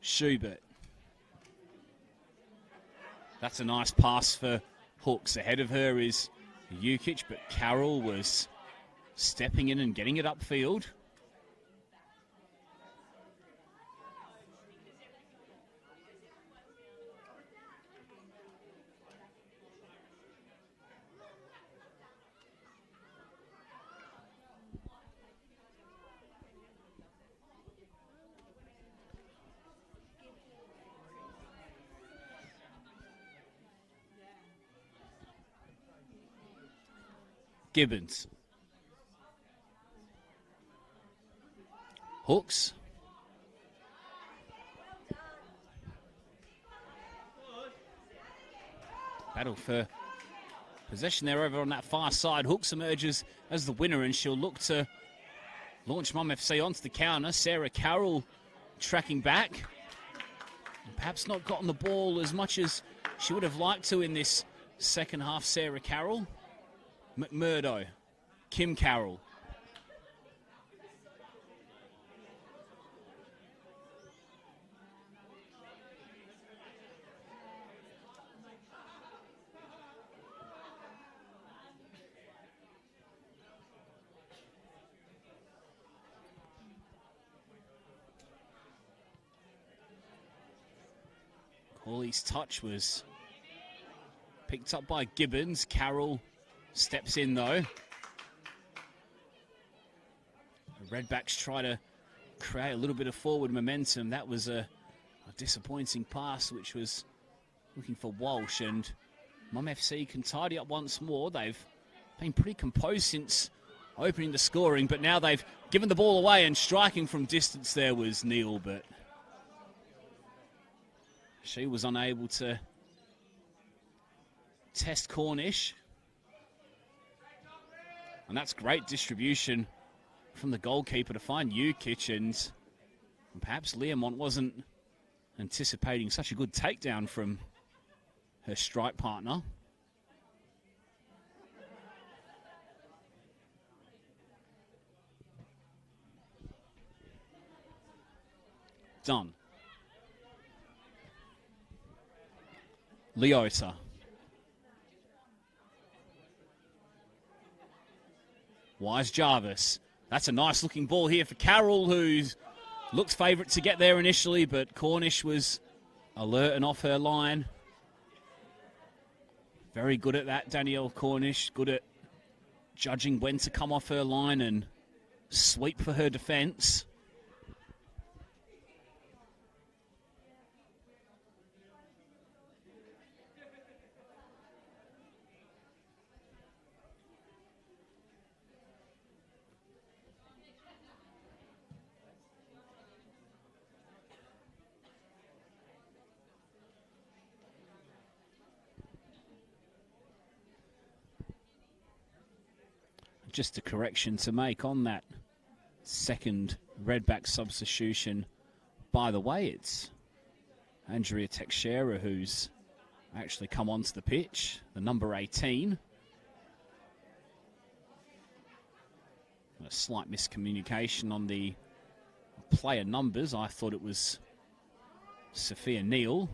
Schubert. That's a nice pass for Hooks. Ahead of her is Jukic, but Carroll was stepping in and getting it upfield. Gibbons. Hooks. Battle for possession there over on that far side. Hooks emerges as the winner, and she'll look to Launch Mum FC onto the counter. Sarah Carroll tracking back. Perhaps not gotten the ball as much as she would have liked to in this second half, Sarah Carroll. McMurdo, Kim Carroll. Hawley's touch was picked up by Gibbons. Carroll steps in though. The Redbacks try to create a little bit of forward momentum. That was a disappointing pass, which was looking for Walsh, and Mum FC can tidy up once more. They've been pretty composed since opening the scoring, but now they've given the ball away, and striking from distance there was Neal, but she was unable to test Cornish. And that's great distribution from the goalkeeper to find Ukic, and perhaps Learmont wasn't anticipating such a good takedown from her strike partner. Done. Leota. Wise Jarvis. That's a nice looking ball here for Carroll, who's looked favourite to get there initially, but Cornish was alert and off her line. Very good at that, Danielle Cornish. Good at judging when to come off her line and sweep for her defence. Just a correction to make on that second Redback substitution. By the way, it's Andrea Teixeira who's actually come onto the pitch, the number 18. A slight miscommunication on the player numbers. I thought it was Sophia Neal,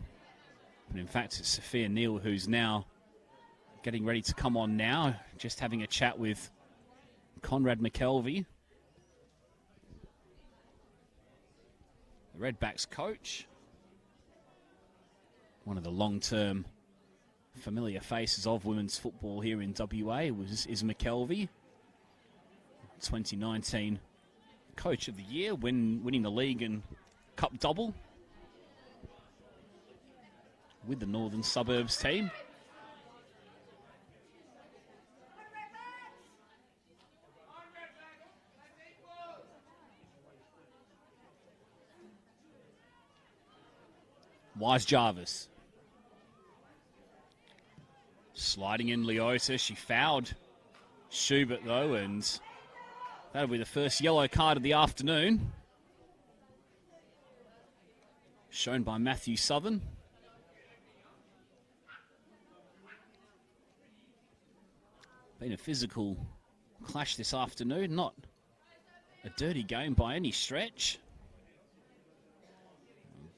but in fact it's Sophia Neal who's now getting ready to come on now, just having a chat with Conrad McKelvey, the Redbacks coach. One of the long-term familiar faces of women's football here in WA is McKelvey. 2019 Coach of the Year, winning the league and cup double with the Northern Suburbs team. Wise Jarvis. Sliding in Leota. She fouled Schubert though, and that'll be the first yellow card of the afternoon. Shown by Matthew Southern. Been a physical clash this afternoon. Not a dirty game by any stretch.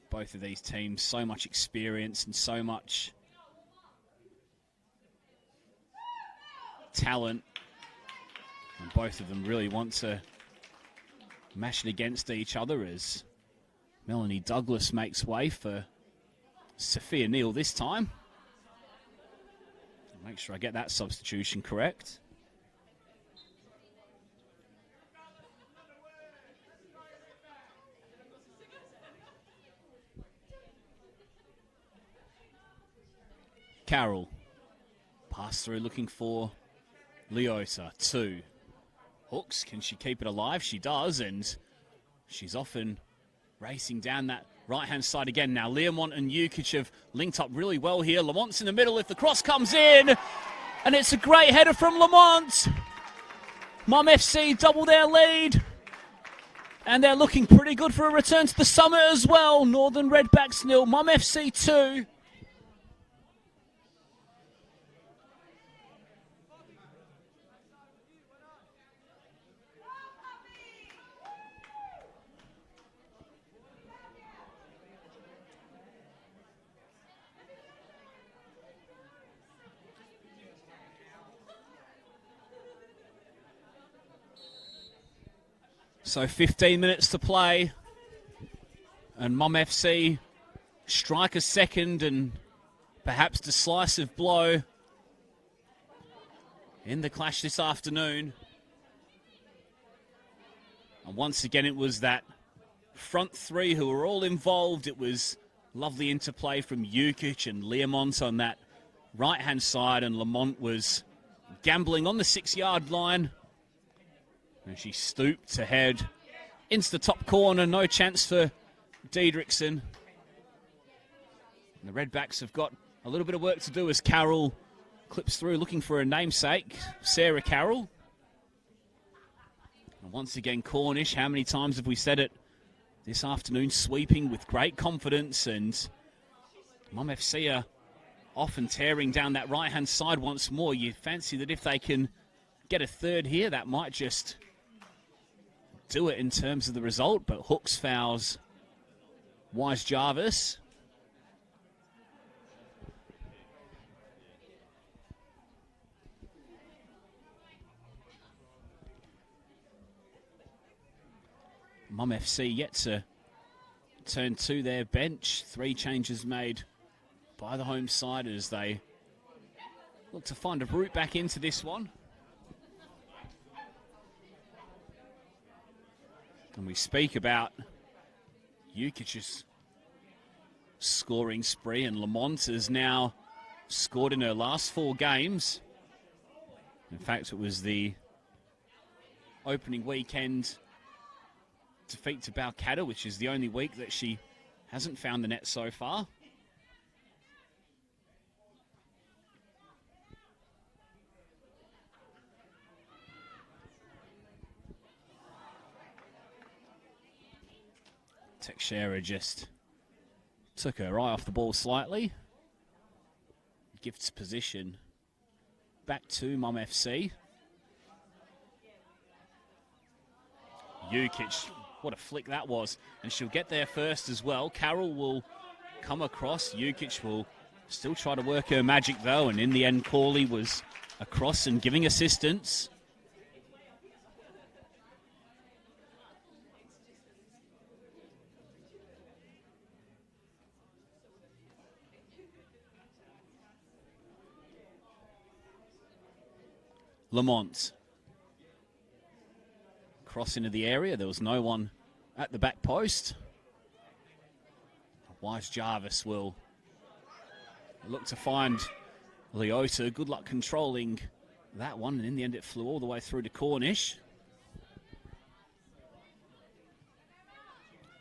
Both of these teams, so much experience and so much talent. And both of them really want to mash it against each other as Melanie Douglas makes way for Sophia Neal this time. Make sure I get that substitution correct. Carroll. Pass through looking for Leota. 2. Hooks. Can she keep it alive? She does, and she's often racing down that right-hand side again now. Learmont and Ukic have linked up really well here. Lamont's in the middle if the cross comes in, and it's a great header from Lamont. Mum FC double their lead. And they're looking pretty good for a return to the summit as well. Northern Redbacks 0, Mum FC 2. So 15 minutes to play, and Mum FC strike a second and perhaps decisive blow in the clash this afternoon. And once again, it was that front three who were all involved. It was lovely interplay from Jukic and Learmont on that right-hand side, and Lamont was gambling on the 6-yard line. And she stooped to head into the top corner. No chance for Diedrichsen. And the Redbacks have got a little bit of work to do as Carroll clips through, looking for a namesake, Sarah Carroll. And once again, Cornish, how many times have we said it this afternoon, sweeping with great confidence, and Mum FC are often tearing down that right-hand side once more. You fancy that if they can get a third here, that might just do it in terms of the result, but Hooks fouls Wise Jarvis. Mum FC yet to turn to their bench. 3 changes made by the home side as they look to find a route back into this one. And we speak about Jukic's scoring spree, and Lamont has now scored in her last 4 games. In fact, it was the opening weekend defeat to Balcatta, which is the only week that she hasn't found the net so far. Teixeira just took her eye off the ball slightly. Gifts position back to Mum FC. Jukic, what a flick that was. And she'll get there first as well. Carroll will come across. Jukic will still try to work her magic though. And in the end, Corley was across and giving assistance. Lamont. Cross into the area. There was no one at the back post. Wise Jarvis will look to find Leota. Good luck controlling that one. And in the end, it flew all the way through to Cornish.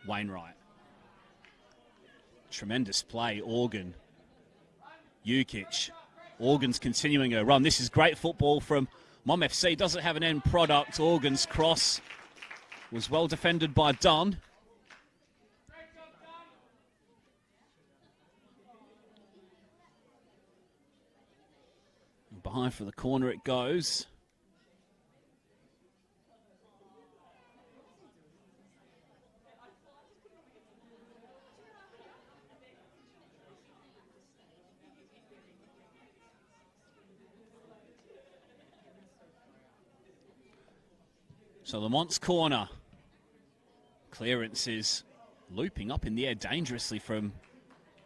Wainwright. Tremendous play. Organ. Jukic. Organ's continuing her run. This is great football from Mum FC. Doesn't have an end product. Organ's cross was well defended by Dunn. And behind for the corner it goes. So Lamont's corner. Clearance is looping up in the air dangerously from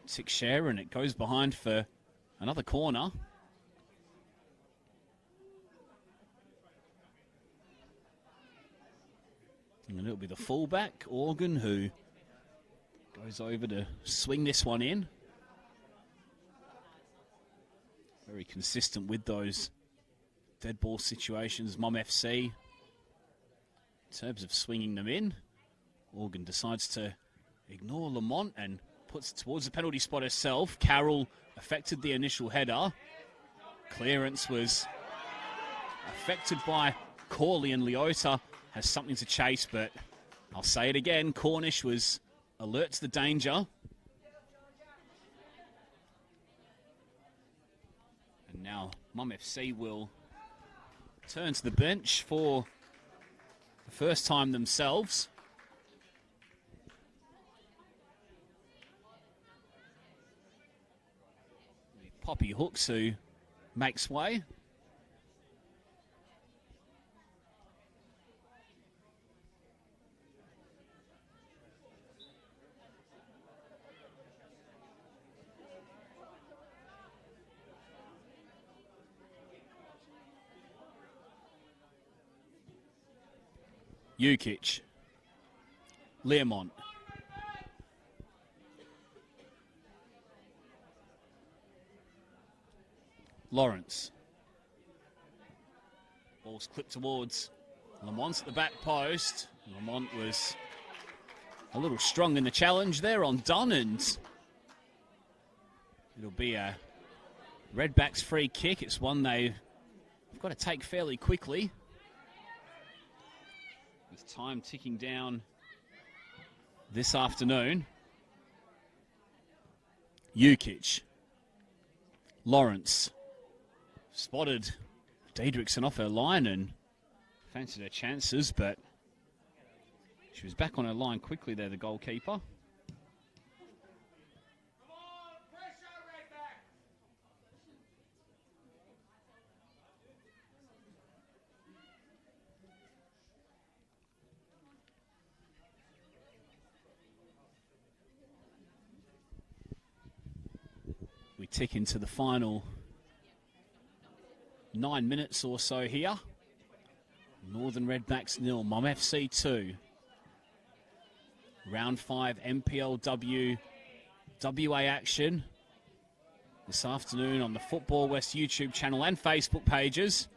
Teixeira, and it goes behind for another corner. And it'll be the fullback, Organ, who goes over to swing this one in. Very consistent with those dead ball situations, Mum FC. In terms of swinging them in, Organ decides to ignore Lamont and puts it towards the penalty spot herself. Carroll affected the initial header. Clearance was affected by Corley, and Leota has something to chase, but I'll say it again, Cornish was alert to the danger. And now Mum FC will turn to the bench for the first time themselves. Poppy Hooks who makes way. Jukic, Learmont, Lawrence. Ball's clipped towards Lamont's at the back post. Lamont was a little strong in the challenge there on Dunn, and it'll be a Redbacks free kick. It's one they've got to take fairly quickly. With time ticking down this afternoon. Jukic. Lawrence. Spotted Diedrichson off her line and fancied her chances, but she was back on her line quickly there, the goalkeeper. We tick into the final 9 minutes or so here. Northern Redbacks 0, Mum FC 2. Round 5 NPLW WA action this afternoon on the Football West YouTube channel and Facebook pages.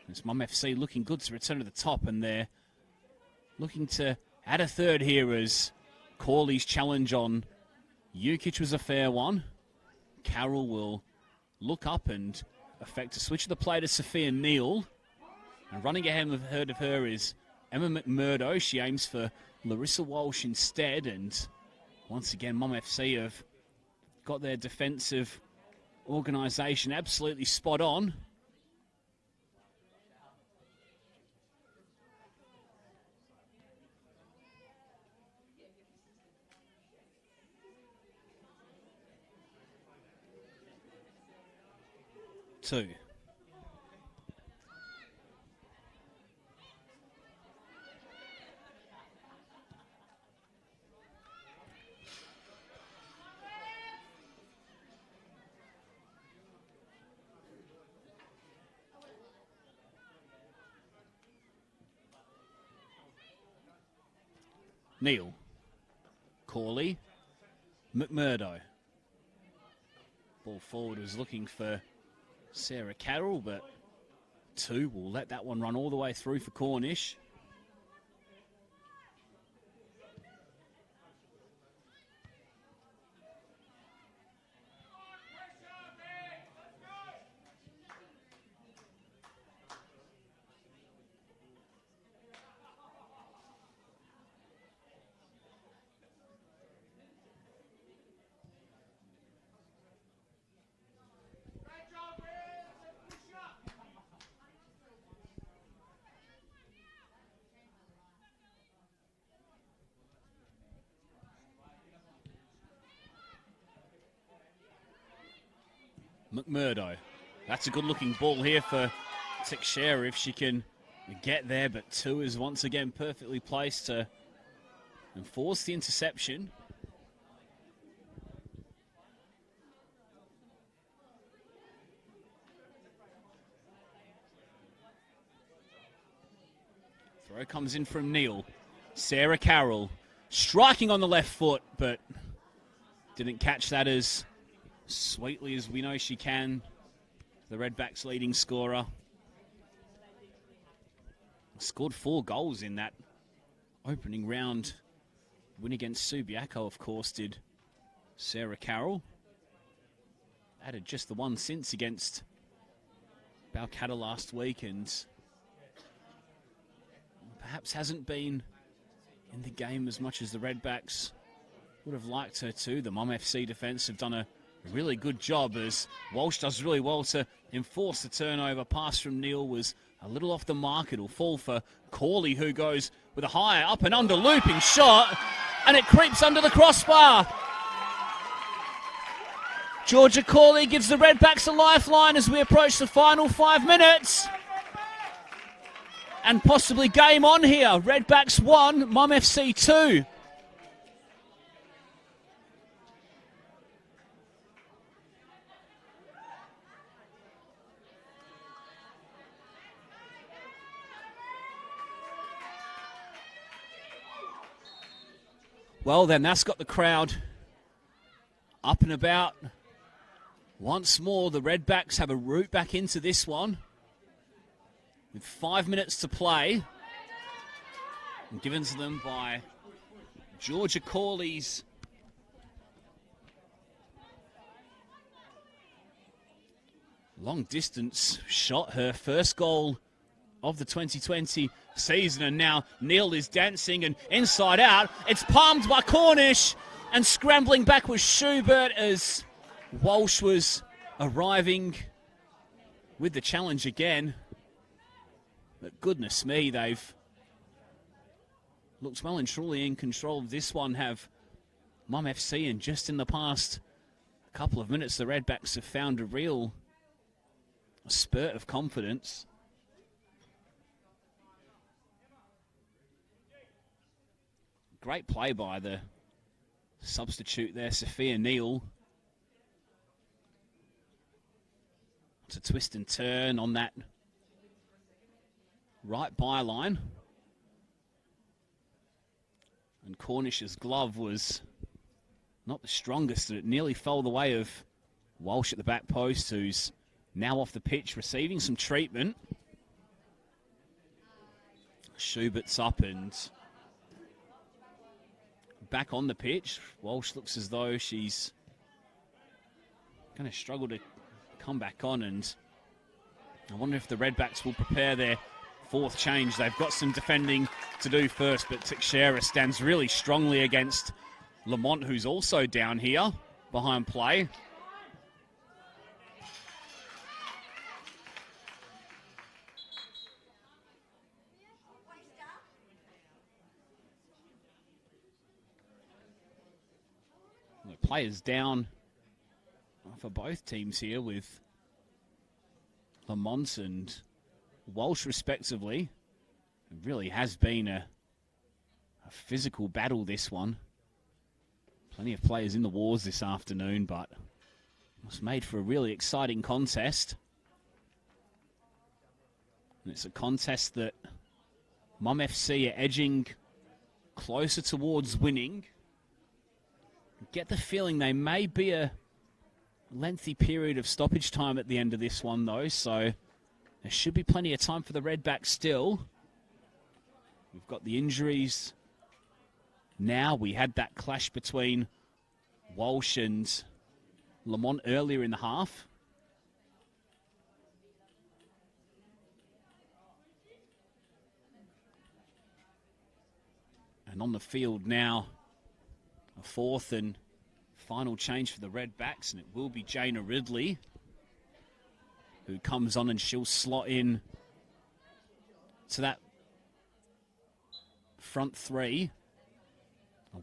It's Mum FC looking good to return to the top, and they're looking to add a third here as Corley's challenge on Jukic was a fair one. Carroll will look up and effect a switch of the play to Sophia Neal. And running ahead of her is Emma McMurdo. She aims for Larissa Walsh instead. And once again, Mum FC have got their defensive organisation absolutely spot on. Two. Neal. Corley. McMurdo. Ball forward was looking for Sarah Carroll, but two will let that one run all the way through for Cornish. McMurdo. That's a good looking ball here for Teixeira if she can get there, but two is once again perfectly placed to enforce the interception. Throw comes in from Neal. Sarah Carroll striking on the left foot, but didn't catch that as sweetly as we know she can. The Redbacks leading scorer. Scored 4 goals in that opening round win against Subiaco, of course, did Sarah Carroll. Added just the one since against Balcatta last week, and perhaps hasn't been in the game as much as the Redbacks would have liked her to. The Mum FC defence have done a really good job as Walsh does really well to enforce the turnover. Pass from Neil was a little off the mark. It'll fall for Corley, who goes with a high up and under looping shot, and it creeps under the crossbar. Georgia Corley gives the Redbacks a lifeline as we approach the final 5 minutes. And possibly game on here. Redbacks 1, Mum FC 2. Well then, that's got the crowd up and about. Once more, the Redbacks have a route back into this one. With 5 minutes to play. And given to them by Georgia Corley's long distance shot, her first goal of the 2020 season, and now Neil is dancing and inside out. It's palmed by Cornish, and scrambling back was Schubert as Walsh was arriving with the challenge again. But goodness me, they've looked well and truly in control of this one, have Mum FC, and just in the past couple of minutes the Redbacks have found a real spurt of confidence. Great play by the substitute there, Sophia Neal. It's a twist and turn on that right byline. And Cornish's glove was not the strongest, and it nearly fell the way of Walsh at the back post, who's now off the pitch receiving some treatment. Schubert's up and back on the pitch. Walsh looks as though she's going to struggle to come back on, and I wonder if the Redbacks will prepare their fourth change. They've got some defending to do first, but Teixeira stands really strongly against Lamont, who's also down here behind play. The players down for both teams here, with Lamont and Walsh respectively. It really has been a physical battle, this one. Plenty of players in the wars this afternoon, but it was made for a really exciting contest. And it's a contest that Mum FC are edging closer towards winning. Get the feeling they may be a lengthy period of stoppage time at the end of this one, though, so there should be plenty of time for the Redbacks still. We've got the injuries now. We had that clash between Walsh and Lamont earlier in the half. And on the field now, a fourth and final change for the Redbacks, and it will be Jaina Ridley who comes on, and she'll slot in to that front three.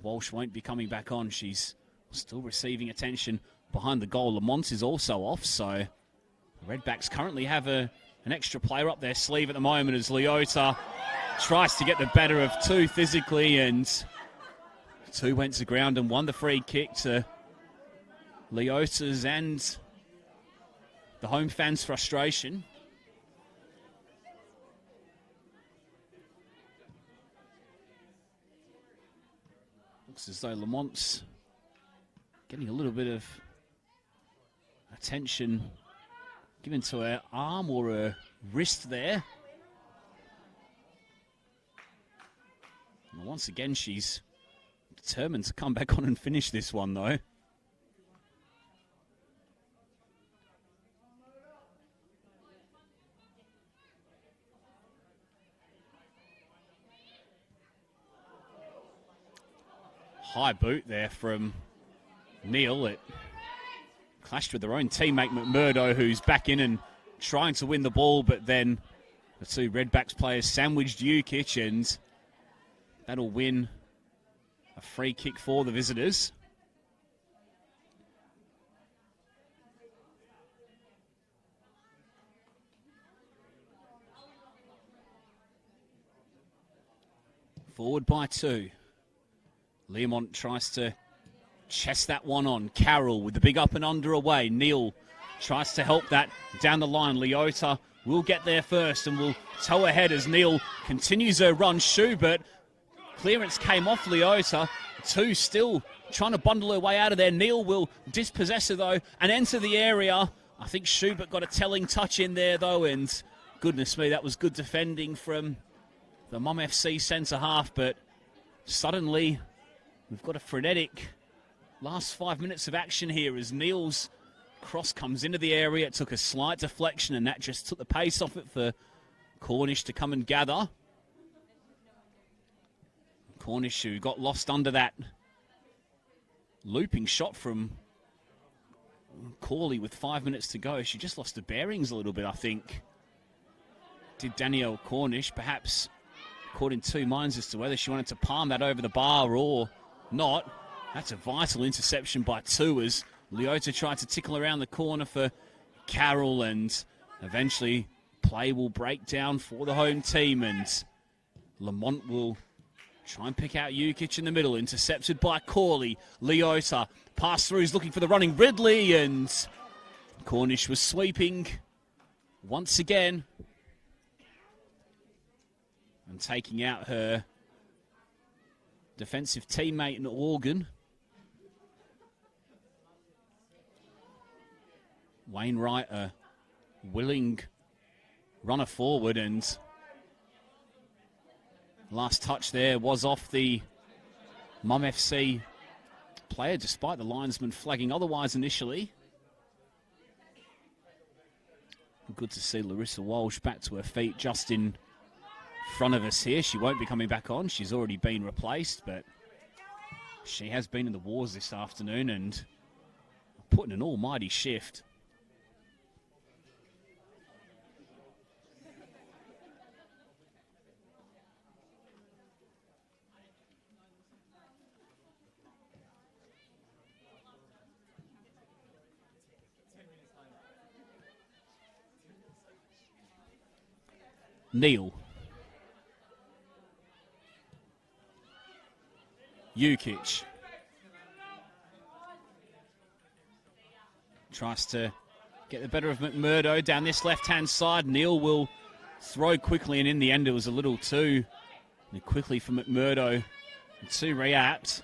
Walsh won't be coming back on. She's still receiving attention behind the goal. Lamont is also off, so the Redbacks currently have an extra player up their sleeve at the moment as Leota tries to get the better of two physically, and two went to ground and won the free kick to Leota's and the home fans' frustration. Looks as though Lamont's getting a little bit of attention given to her arm or her wrist there. And once again, she's determined to come back on and finish this one, though. high boot there from Neil. It clashed with their own teammate McMurdo, who's back in and trying to win the ball, but then the two Redbacks players sandwiched Jukic, and that'll win a free kick for the visitors. Forward by two. Learmont tries to chest that one on. Carroll with the big up and under away. Neil tries to help that down the line. Leota will get there first and will tow ahead as Neil continues her run. Schubert, clearance came off Leota. Two still trying to bundle her way out of there. Neil will dispossess her though and enter the area. I think Schubert got a telling touch in there though, and goodness me, that was good defending from the Mum FC centre half, but suddenly we've got a frenetic last 5 minutes of action here as Neil's cross comes into the area. It took a slight deflection and that just took the pace off it for Cornish to come and gather. Cornish, who got lost under that looping shot from Corley with 5 minutes to go. She just lost her bearings a little bit, I think. Did Danielle Cornish, perhaps caught in two minds as to whether she wanted to palm that over the bar or not. That's a vital interception by two as Leota tried to tickle around the corner for Carroll, and eventually play will break down for the home team, and Lamont will try and pick out Jukic in the middle, intercepted by Corley. Leota pass through, is looking for the running Ridley, and Cornish was sweeping once again and taking out her defensive teammate in Organ. Wainwright, a willing runner forward, and last touch there was off the Mum FC player, despite the linesman flagging otherwise initially. Good to see Larissa Walsh back to her feet just in front of us here. She won't be coming back on. She's already been replaced, but she has been in the wars this afternoon and put in an almighty shift. Neil. Jukic. Tries to get the better of McMurdo down this left-hand side. Neil will throw quickly, and in the end it was a little too quickly for McMurdo to react.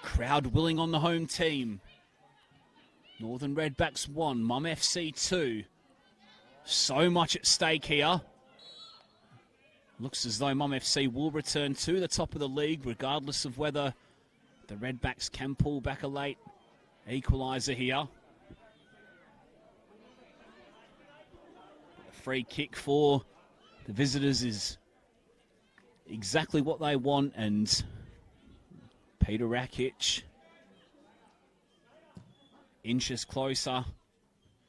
Crowd willing on the home team. Northern Redbacks 1, Mum FC 2. So much at stake here. Looks as though Mum FC will return to the top of the league, regardless of whether the Redbacks can pull back a late equaliser here. A free kick for the visitors is exactly what they want, and Peter Rakic inches closer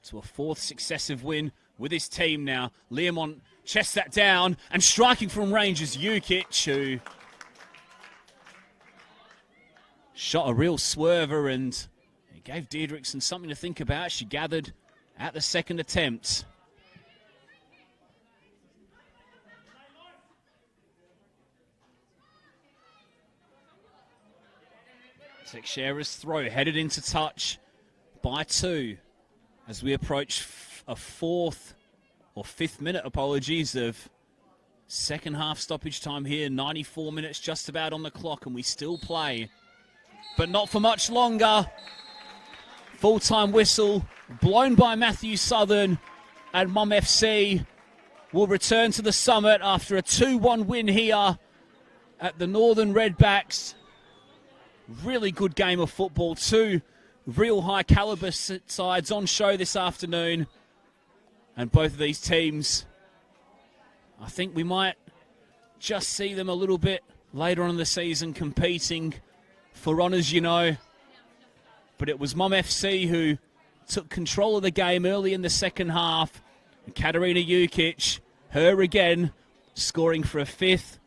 to a fourth successive win with his team now. Learmont chests that down, and striking from range is Jukic, who shot a real swerver, and it gave Deirdrickson something to think about. She gathered at the second attempt. Teixeira's throw headed into touch by two as we approach a fifth minute, apologies, of second half stoppage time here. 94 minutes just about on the clock, and we still play, but not for much longer. Full-time whistle blown by Matthew Southern, and Mum FC will return to the summit after a 2-1 win here at the Northern Redbacks. Really good game of football. Two real high caliber sides on show this afternoon. And both of these teams, I think we might just see them a little bit later on in the season competing for honours, you know. But it was Mum FC who took control of the game early in the second half. Katarina Jukic, her again, scoring for a 5th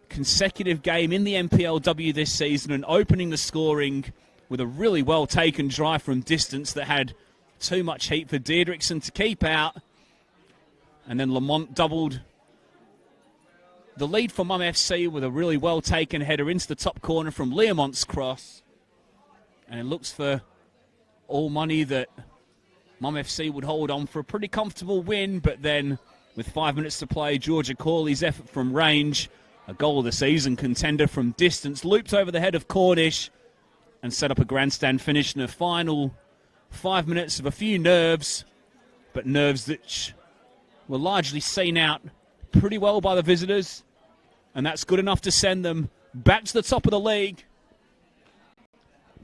consecutive game in the NPLW this season and opening the scoring with a really well-taken drive from distance that had too much heat for Deirdrickson to keep out. And then Lamont doubled the lead for Mum FC with a really well-taken header into the top corner from Learmont's cross. And it looks for all money that Mum FC would hold on for a pretty comfortable win, but then with 5 minutes to play, Georgia Corley's effort from range, a goal of the season contender from distance, looped over the head of Cornish and set up a grandstand finish in the final 5 minutes of a few nerves, but nerves that were largely seen out pretty well by the visitors, and that's good enough to send them back to the top of the league.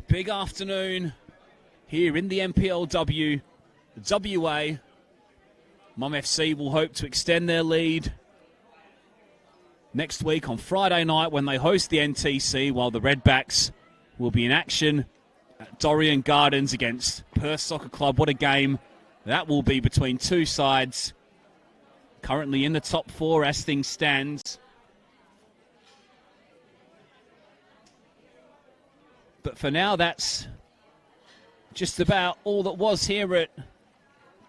Big afternoon here in the NPLW, WA. Mum FC will hope to extend their lead next week on Friday night when they host the NTC, while the Redbacks will be in action at Dorrien Gardens against Perth Soccer Club. What a game that will be between two sides currently in the top 4 as things stands. But for now, that's just about all that was here at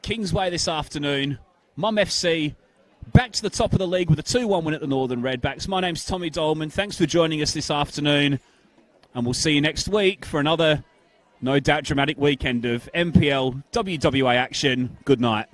Kingsway this afternoon. Mum FC back to the top of the league with a 2-1 win at the Northern Redbacks. My name's Tommy Dolman. Thanks for joining us this afternoon. And we'll see you next week for another, no doubt, dramatic weekend of NPL WWA action. Good night.